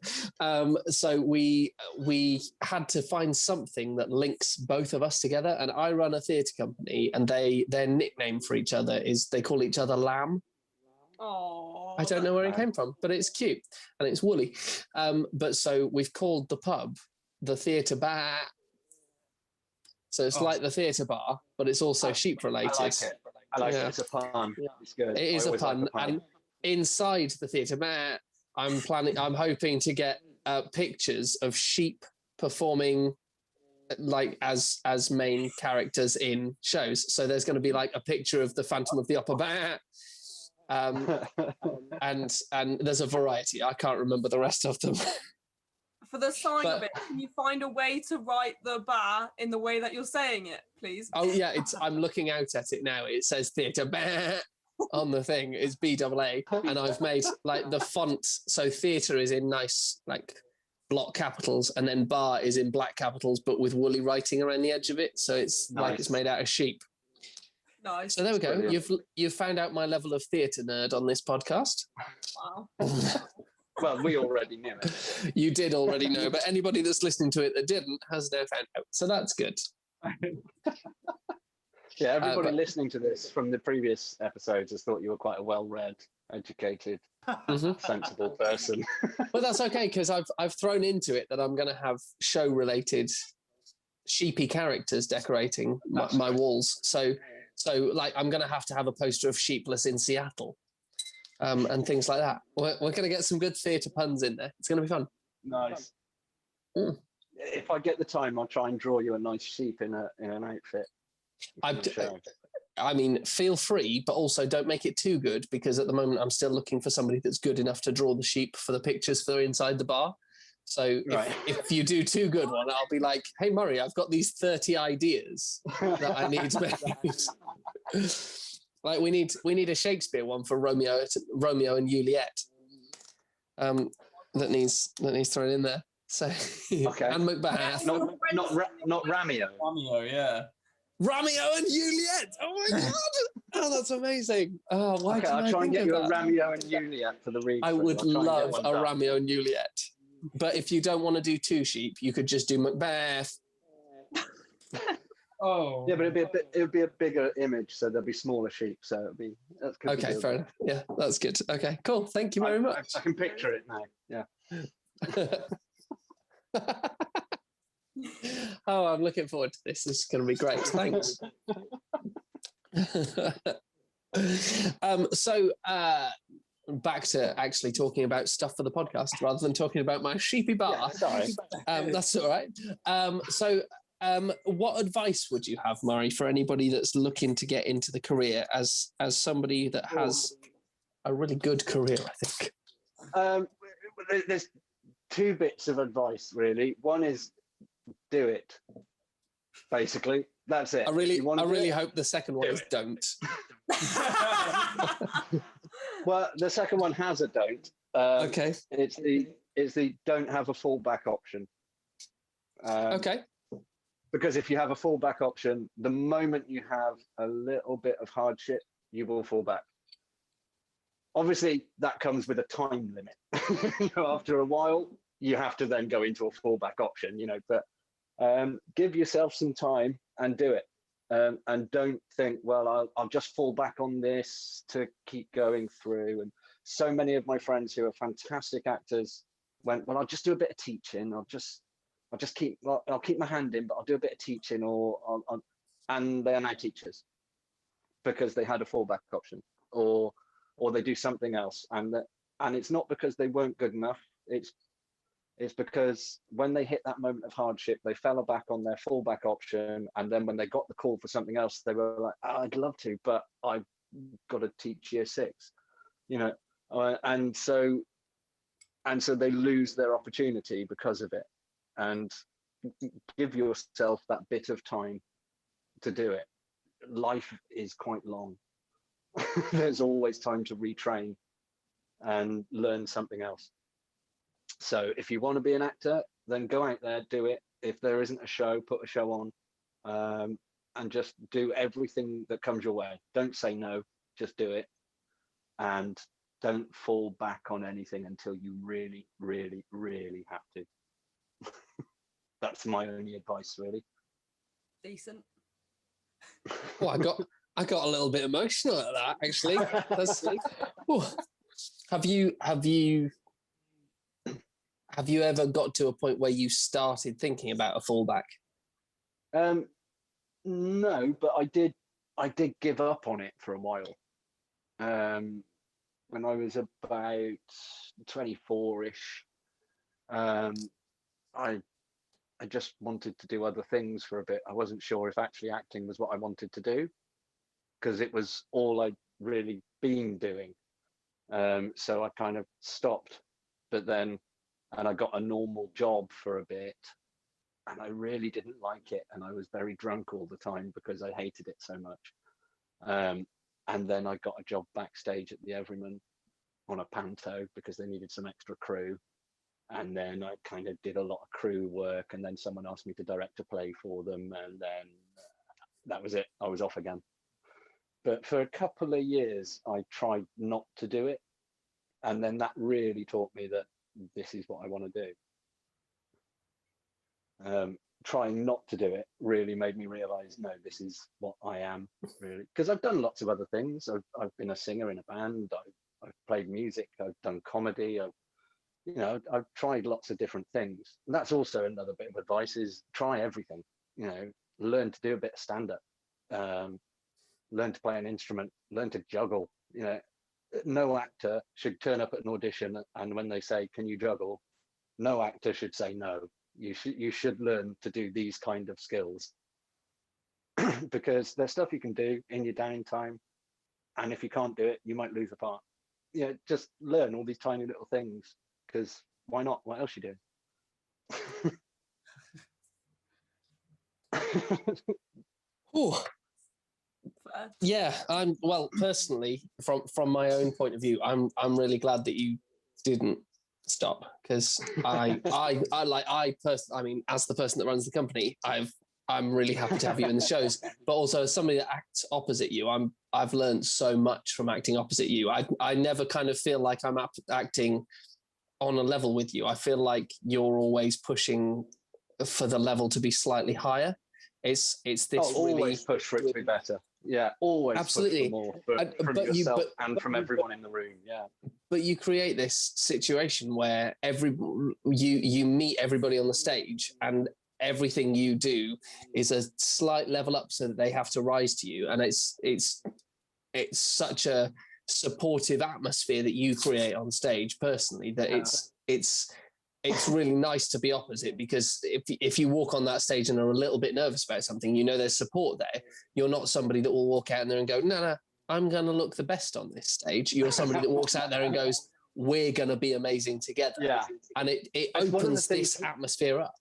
So we had to find something that links both of us together. And I run a theatre company, and their nickname for each other is they call each other Lamb. Oh, I don't know where it came from, but it's cute and it's woolly. But so we've called the pub the Theatre Bar. So it's like the theatre bar, but it's also sheep related. I like it. It's a pun. It's good. It is a pun. And inside the theatre bar, I'm hoping to get pictures of sheep performing like as main characters in shows. So there's going to be like a picture of the Phantom of the Opera Bar. And there's a variety. I can't remember the rest of them. For the sign of it, can you find a way to write the bar in the way that you're saying it, please? Oh yeah, I'm looking out at it now. It says Theatre Bar on the thing. It's BAA, and I've made like the font. So theatre is in nice like block capitals, and then bar is in black capitals, but with woolly writing around the edge of it. So it's like it's made out of sheep. Nice. So there we go. Brilliant. You've found out my level of theatre nerd on this podcast. Wow. Well, we already knew it. You did already know, but anybody that's listening to it that didn't has now found out. So that's good. Yeah, everybody listening to this from the previous episodes has thought you were quite a well-read, educated, sensible person. Well, that's okay, because I've thrown into it that I'm going to have show-related sheepy characters decorating my walls. So like I'm going to have a poster of Sheepless in Seattle. And things like that. We're going to get some good theatre puns in there. It's going to be fun. Nice. If I get the time, I'll try and draw you a nice sheep in an outfit. I mean, feel free, but also don't make it too good, because at the moment I'm still looking for somebody that's good enough to draw the sheep for the pictures for inside the bar. So if you do too good one, I'll be like, hey, Murray, I've got these 30 ideas that I need to make. Like we need a Shakespeare one for Romeo and Juliet. That needs thrown in there. So and Macbeth. Not Romeo. Romeo, yeah. Romeo and Juliet. Oh my god! Oh, that's amazing. Oh, why can't I'll try and get you a that? Romeo and Juliet for the read. I would love a Romeo and Juliet. But if you don't want to do two sheep, you could just do Macbeth. Oh. Yeah, but it would be a bigger image, so there'd be smaller sheep. So that's good. Okay, fair enough. Yeah, that's good. Okay, cool. Thank you very much. I can picture it now. Yeah. Oh, I'm looking forward to this. This is going to be great. Thanks. So back to actually talking about stuff for the podcast rather than talking about my sheepy bar. Yeah, sorry. That's all right. What advice would you have, Murray, for anybody that's looking to get into the career as somebody that has a really good career, I think? There's two bits of advice, really. One is do it. Basically, that's it. I really hope the second one is don't. Well, the second one has a don't. Okay. It's the don't have a fallback option. Okay. Because if you have a fallback option, the moment you have a little bit of hardship, you will fall back. Obviously, that comes with a time limit. After a while, you have to then go into a fallback option, but give yourself some time and do it. And don't think, well, I'll just fall back on this to keep going through. And so many of my friends who are fantastic actors went, well, I'll just do a bit of teaching. I'll keep my hand in, but I'll do a bit of teaching, and they are now teachers because they had a fallback option, or they do something else, and it's not because they weren't good enough. It's because when they hit that moment of hardship, they fell back on their fallback option, and then when they got the call for something else, they were like, oh, I'd love to, but I've got to teach year 6, and so they lose their opportunity because of it. And give yourself that bit of time to do it. Life is quite long. There's always time to retrain and learn something else. So if you want to be an actor, then go out there, do it. If there isn't a show, put a show on, and just do everything that comes your way. Don't say no, just do it. And don't fall back on anything until you really, really, really have to. That's my only advice, really. Decent. Well, I got a little bit emotional at that, actually. Have you ever got to a point where you started thinking about a fallback? No, but I did give up on it for a while. When I was about 24-ish, I just wanted to do other things for a bit. I wasn't sure if actually acting was what I wanted to do, because it was all I'd really been doing. So I kind of stopped, and I got a normal job for a bit, and I really didn't like it. And I was very drunk all the time because I hated it so much. And then I got a job backstage at the Everyman on a panto because they needed some extra crew. And then I kind of did a lot of crew work, and then someone asked me to direct a play for them, and then that was it. I was off again. But for a couple of years, I tried not to do it, and then that really taught me that this is what I want to do. Trying not to do it really made me realize, no, this is what I am, really. Because I've done lots of other things. I've been a singer in a band. I've played music. I've done comedy. I've tried lots of different things. And that's also another bit of advice: is try everything. Learn to do a bit of stand-up, learn to play an instrument, learn to juggle. No actor should turn up at an audition, and when they say, "Can you juggle?" no actor should say no. You should learn to do these kind of skills because there's stuff you can do in your downtime, and if you can't do it, you might lose a part. Just learn all these tiny little things. Because why not? What else you do? Yeah, personally, from my own point of view, I'm really glad that you didn't stop, because I mean, as the person that runs the company, I'm really happy to have you in the shows, but also as somebody that acts opposite you, I've learned so much from acting opposite you. I never kind of feel like I'm acting on a level with you. I feel like you're always pushing for the level to be slightly higher. It's this always push for it to be better. Yeah, always absolutely push for more from yourself and from everyone in the room. Yeah, but you create this situation where you meet everybody on the stage, and everything you do is a slight level up so that they have to rise to you, and it's such a supportive atmosphere that you create on stage personally that it's really nice to be opposite, because if you walk on that stage and are a little bit nervous about something, there's support there. You're not somebody that will walk out there and go, no, I'm going to look the best on this stage. You're somebody that walks out there and goes, we're going to be amazing together. Yeah. And it opens this atmosphere up.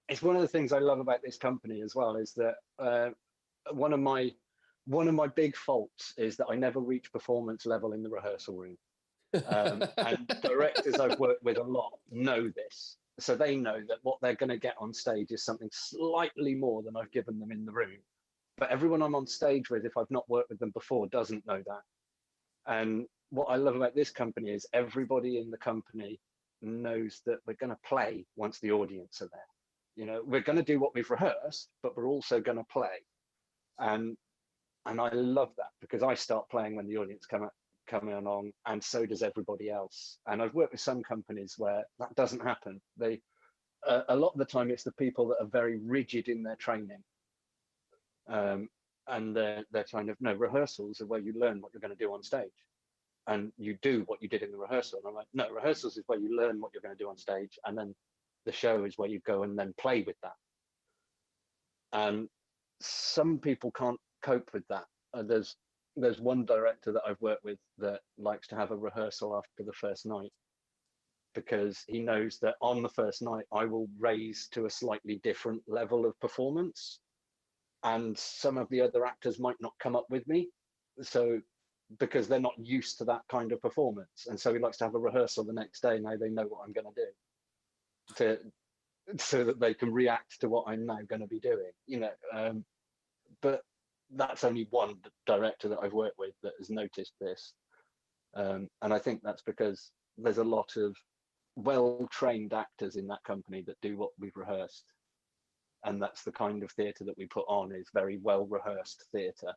It's one of the things I love about this company as well, is that one of my big faults is that I never reach performance level in the rehearsal room. And directors I've worked with a lot know this. so they know that what they're going to get on stage is something slightly more than I've given them in the room. But everyone I'm on stage with, if I've not worked with them before, doesn't know that. And what I love about this company is everybody in the company knows that we're going to play once the audience are there. You know, we're going to do what we've rehearsed, but we're also going to play. And I love that, because I start playing when the audience coming along, and so does everybody else. And I've worked with some companies where that doesn't happen. They a lot of the time it's the people that are very rigid in their training, and they're kind of, no, rehearsals are where you learn what you're going to do on stage, and you do what you did in the rehearsal. And I'm like, no, rehearsals is where you learn what you're going to do on stage, and then the show is where you go and then play with that. And some people can't cope with that. There's one director that I've worked with that likes to have a rehearsal after the first night, because he knows that on the first night I will raise to a slightly different level of performance, and some of the other actors might not come up with me, so because they're not used to that kind of performance. And so he likes to have a rehearsal the next day. Now they know what I'm going to do, so that they can react to what I'm now going to be doing, you know. But that's only one director that I've worked with that has noticed this. And I think that's because there's a lot of well-trained actors in that company that do what we've rehearsed. And that's the kind of theatre that we put on, is very well-rehearsed theatre.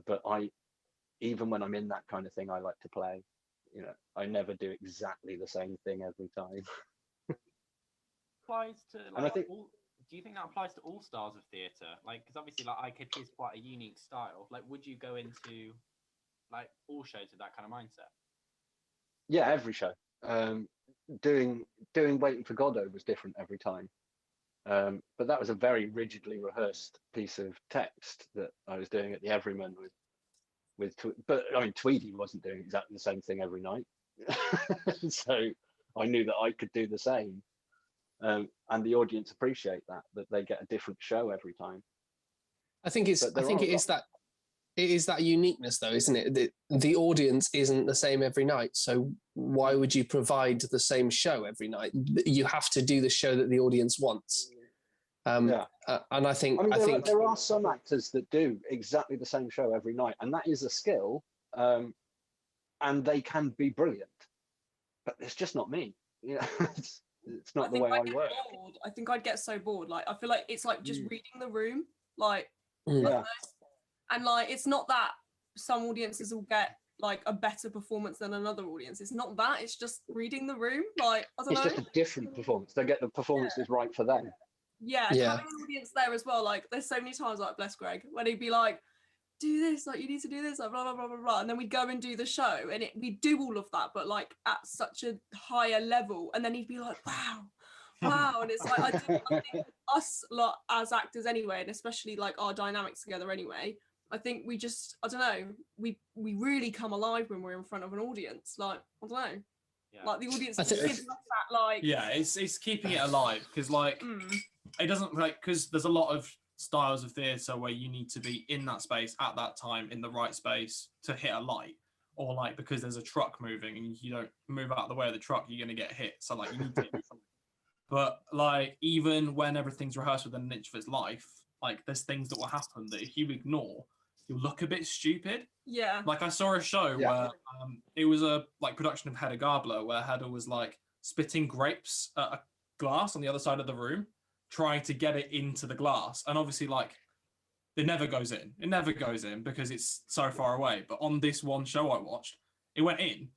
But even when I'm in that kind of thing, I like to play. You know, I never do exactly the same thing every time. Applies to, like, and I think, do you think that applies to all styles of theatre? Like, because obviously, like, IKP is quite a unique style. Like, would you go into, like, all shows with that kind of mindset? yeah, every show. Doing Waiting for Godot was different every time. But that was a very rigidly rehearsed piece of text that I was doing at the Everyman but I mean, Tweedy wasn't doing exactly the same thing every night. So I knew that I could do the same. And the audience appreciate that they get a different show every time. I think it is that uniqueness, though, isn't it? The audience isn't the same every night. So why would you provide the same show every night? You have to do the show that the audience wants. And I think there are some actors that do exactly the same show every night, and that is a skill, and they can be brilliant. But it's just not me. You know, it's not the way I work. Bored. I think I'd get so bored. Like, I feel like it's like just reading the room. Like, and like, it's not that some audiences will get like a better performance than another audience. It's not that. It's just reading the room. Like, I don't know. It's just a different performance. They get the performance that's right for them. Yeah, and having an audience there as well. Like, there's so many times, like, bless Greg, when he'd be like, do this, like, you need to do this, like, blah, blah, blah, blah, blah. And then we'd go and do the show, and we do all of that, but like at such a higher level. And then he'd be like, wow. And it's like, I think us lot as actors anyway, and especially like our dynamics together anyway, I think we just, I don't know, we really come alive when we're in front of an audience. Like, I don't know. Yeah. Like, the audience gives us that, like... Yeah, it's keeping it alive, because, like, it doesn't, like, because there's a lot of styles of theatre where you need to be in that space at that time, in the right space to hit a light, or, like, because there's a truck moving and you don't move out of the way of the truck, you're going to get hit. So, like, you need to hit something. But, like, even when everything's rehearsed within an inch of its life, like, there's things that will happen that if you ignore, you'll look a bit stupid. Yeah. Like, I saw a show where it was a like production of Hedda Gabler, where Hedda was like spitting grapes at a glass on the other side of the room, trying to get it into the glass. And obviously, like, it never goes in. It never goes in because it's so far away. But on this one show I watched, it went in.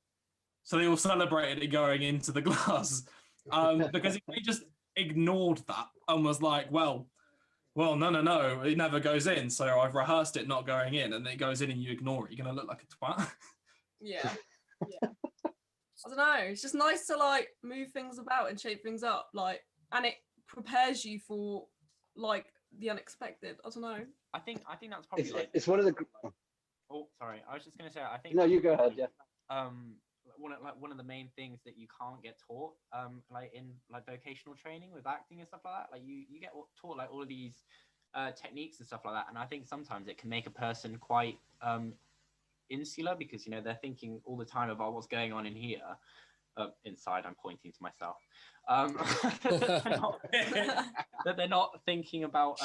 So they all celebrated it going into the glass. Because if they just ignored that and was like, well, no, it never goes in. So I've rehearsed it not going in, and it goes in and you ignore it. You're going to look like a twat. Yeah. I don't know. It's just nice to, like, move things about and shape things up. Like, and it prepares you for, like, the unexpected. I don't know. I think that's probably it's one of the... Oh, sorry. I was just going to say, I think... No, you go ahead, yeah. One of the main things that you can't get taught, like in like vocational training with acting and stuff like that. Like you get taught like all of these techniques and stuff like that, and I think sometimes it can make a person quite insular, because, you know, they're thinking all the time about what's going on in here, inside I'm pointing to myself. That they're not thinking about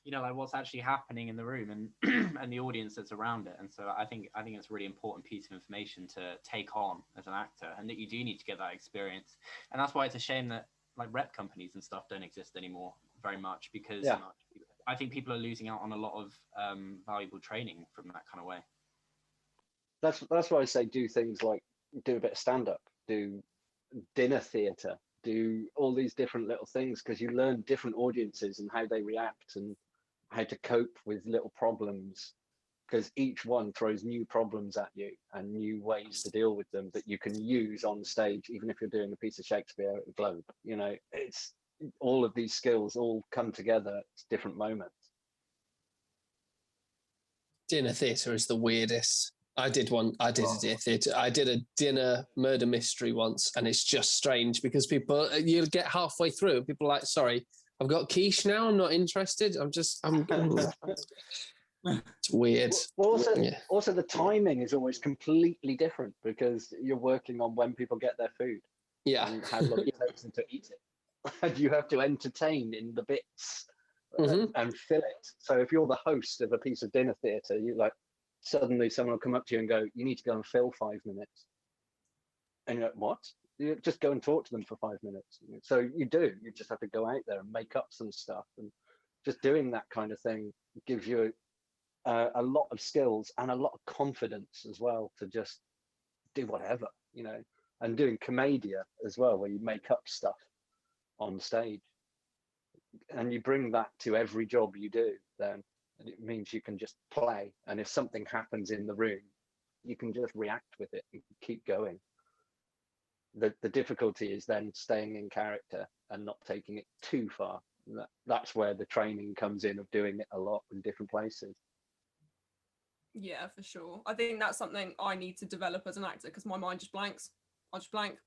like what's actually happening in the room and and the audience that's around it. And so I think it's a really important piece of information to take on as an actor, and that you do need to get that experience. And that's why it's a shame that like rep companies and stuff don't exist anymore very much, because I think people are losing out on a lot of valuable training from that kind of way. That's why I say do things like do a bit of stand-up, do dinner theatre, do all these different little things, because you learn different audiences and how they react and how to cope with little problems, because each one throws new problems at you and new ways to deal with them that you can use on stage, even if you're doing a piece of Shakespeare at the Globe. It's all of these skills all come together at different moments. Dinner theatre is the weirdest. I did a dinner theatre. I did a dinner murder mystery once, and it's just strange because you'll get halfway through and people are like, sorry, I've got quiche now, I'm not interested. It's weird. Also, the timing is always completely different because you're working on when people get their food. Yeah. And how long it takes them to eat it. And you have to entertain in the bits and fill it. So if you're the host of a piece of dinner theatre, you like, suddenly someone will come up to you and go, you need to go and fill 5 minutes. And you're like, what? You just go and talk to them for 5 minutes. So you just have to go out there and make up some stuff. And just doing that kind of thing gives you a lot of skills and a lot of confidence as well to just do whatever, and doing commedia as well, where you make up stuff on stage. And you bring that to every job you do, then. And it means you can just play, and if something happens in the room, you can just react with it and keep going. The difficulty is then staying in character and not taking it too far. That's where the training comes in, of doing it a lot in different places. Yeah, for sure. I think that's something I need to develop as an actor, because my mind just blanks. I just blank.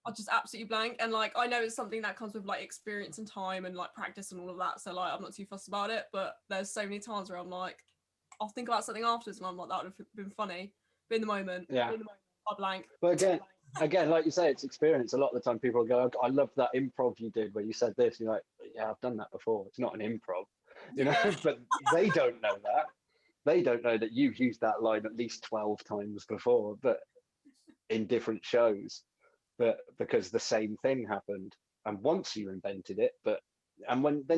I just absolutely blank. And like, I know it's something that comes with like experience and time and like practice and all of that. So like, I'm not too fussed about it, but there's so many times where I'm like, I'll think about something afterwards and I'm like, that would have been funny. But in the moment, I blank. But again, like you say, it's experience. A lot of the time people will go, I love that improv you did where you said this. You're like, yeah, I've done that before. It's not an improv, but they don't know that. They don't know that you've used that line at least 12 times before, but in different shows. But because the same thing happened, and once you invented it, then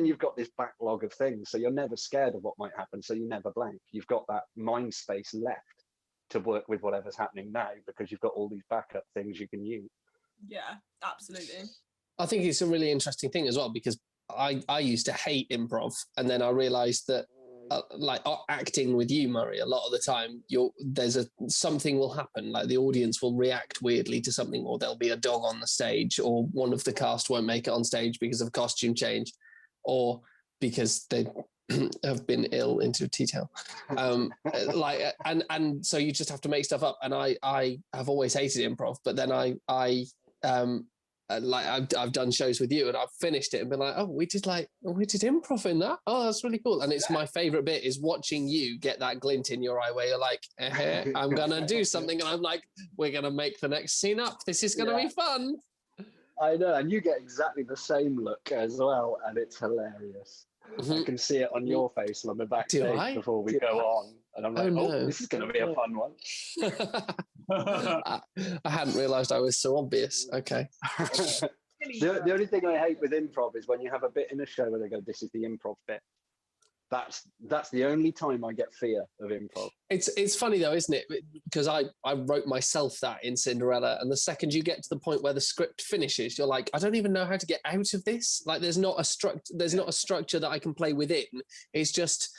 you've got this backlog of things, so you're never scared of what might happen, so you never blank. You've got that mind space left to work with whatever's happening now, because you've got all these backup things you can use. Yeah, absolutely. I think it's a really interesting thing as well, because I used to hate improv, and then I realized that like acting with you, Murray, a lot of the time something will happen, like the audience will react weirdly to something, or there'll be a dog on the stage, or one of the cast won't make it on stage because of costume change, or because they have been ill into detail. And so you just have to make stuff up. And I have always hated improv, but then I've done shows with you and I've finished it and been like, oh, we did improv in that. Oh, that's really cool. And it's my favorite bit is watching you get that glint in your eye where you're like, I'm gonna do something, and I'm like, we're gonna make the next scene up. This is gonna be fun. I know, and you get exactly the same look as well, and it's hilarious. I can see it on your face when we're backstage before we go on, and I'm like, this is gonna be a fun one. I hadn't realised I was so obvious. Okay. The only thing I hate with improv is when you have a bit in a show where they go, this is the improv bit. That's the only time I get fear of improv. It's funny though, isn't it? Because I wrote myself that in Cinderella, and the second you get to the point where the script finishes, you're like, I don't even know how to get out of this. Like, there's not a structure that I can play within. It's just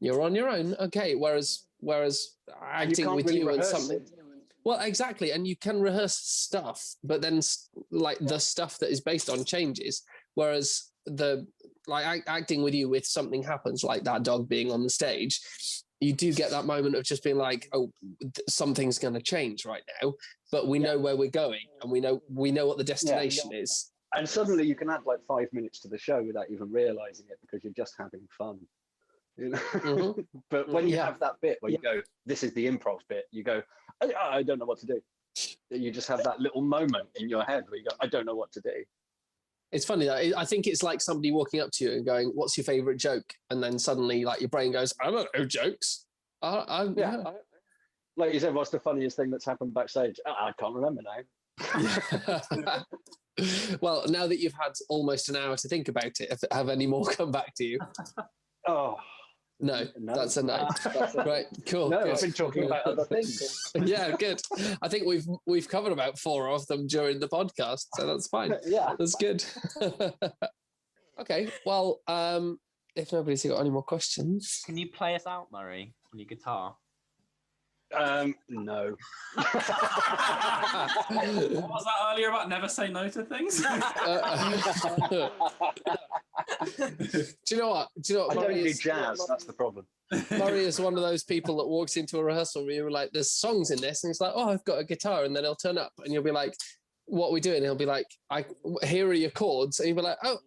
you're on your own. Okay. Whereas acting with you and something. Well, exactly. And you can rehearse stuff, but then like the stuff that is based on changes. Whereas acting with you, with something happens, like that dog being on the stage, you do get that moment of just being like, oh, something's going to change right now, but we know where we're going, and we know what the destination is. And suddenly you can add like 5 minutes to the show without even realizing it, because you're just having fun. But when you have that bit where you go, this is the improv bit, you go, I don't know what to do. You just have that little moment in your head where you go, I don't know what to do. It's funny though. I think it's like somebody walking up to you and going, "What's your favorite joke?" And then suddenly, like your brain goes, "I don't know jokes." Yeah. Like you said, what's the funniest thing that's happened backstage? Oh, I can't remember now. Well, now that you've had almost an hour to think about it, have any more come back to you? Oh. No, that's a no. Right, cool. No, good. I've been talking about other things. Yeah, good. I think we've covered about 4 of them during the podcast, so that's fine. Yeah, that's good. Okay, well, if nobody's got any more questions, Can you play us out, Murray, on your guitar? No. What was that earlier about never say no to things? Do you know what? I don't do jazz. That's the problem. Murray is one of those people that walks into a rehearsal where you're like, "There's songs in this," and he's like, "Oh, I've got a guitar," and then he'll turn up and you'll be like, "What are we doing?" And he'll be like, "Here are your chords," and you'll be like, "Oh,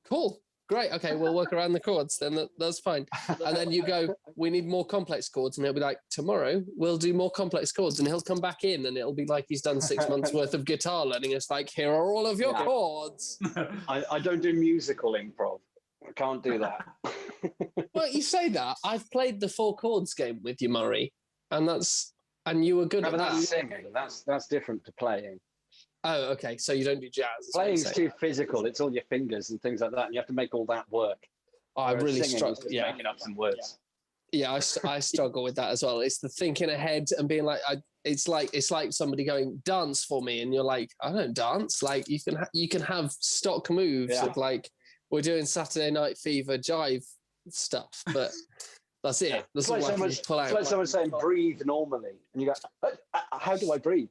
cool. Great, okay, we'll work around the chords, then that's fine." And then you go, "We need more complex chords," and he'll be like, "Tomorrow we'll do more complex chords," and he'll come back in and it'll be like he's done 6 months worth of guitar learning. It's like, "Here are all of your chords." I don't do musical improv. I can't do that. Well, you say that. I've played the 4 chords game with you, Murray, and you were good at that. That's singing. That's different to playing. Oh, okay. So you don't do jazz. Playing's too physical. It's all your fingers and things like that, and you have to make all that work. Oh, I really struggle. Yeah, making up some words. Yeah, I struggle with that as well. It's the thinking ahead and being like, it's like somebody going, "Dance for me," and you're like, "I don't dance." Like you can have stock moves of like, we're doing Saturday Night Fever jive stuff, but that's it. That's all I can pull out. It's like someone saying breathe normally, and you go, "How do I breathe?"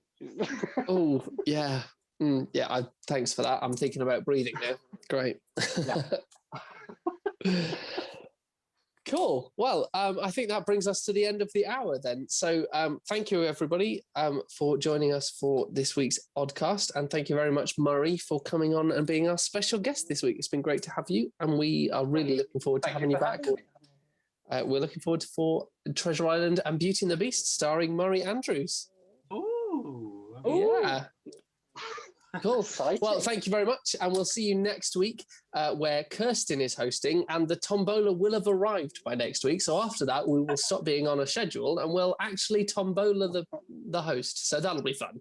Oh yeah, yeah. Thanks for that. I'm thinking about breathing now. Great. Cool. Well, I think that brings us to the end of the hour then. So thank you, everybody, for joining us for this week's Odcast. And thank you very much, Murray, for coming on and being our special guest this week. It's been great to have you. And we are really looking forward to having you back. We're looking forward for Treasure Island and Beauty and the Beast, starring Murray Andrews. Ooh. Yeah. Cool. Exciting. Well, thank you very much. And we'll see you next week where Kirsten is hosting and the Tombola will have arrived by next week. So after that, we will stop being on a schedule and we'll actually Tombola the host. So that'll be fun.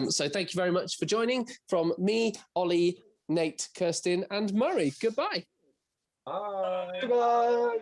So thank you very much for joining from me, Ollie, Nate, Kirsten and Murray. Goodbye. Bye. Goodbye.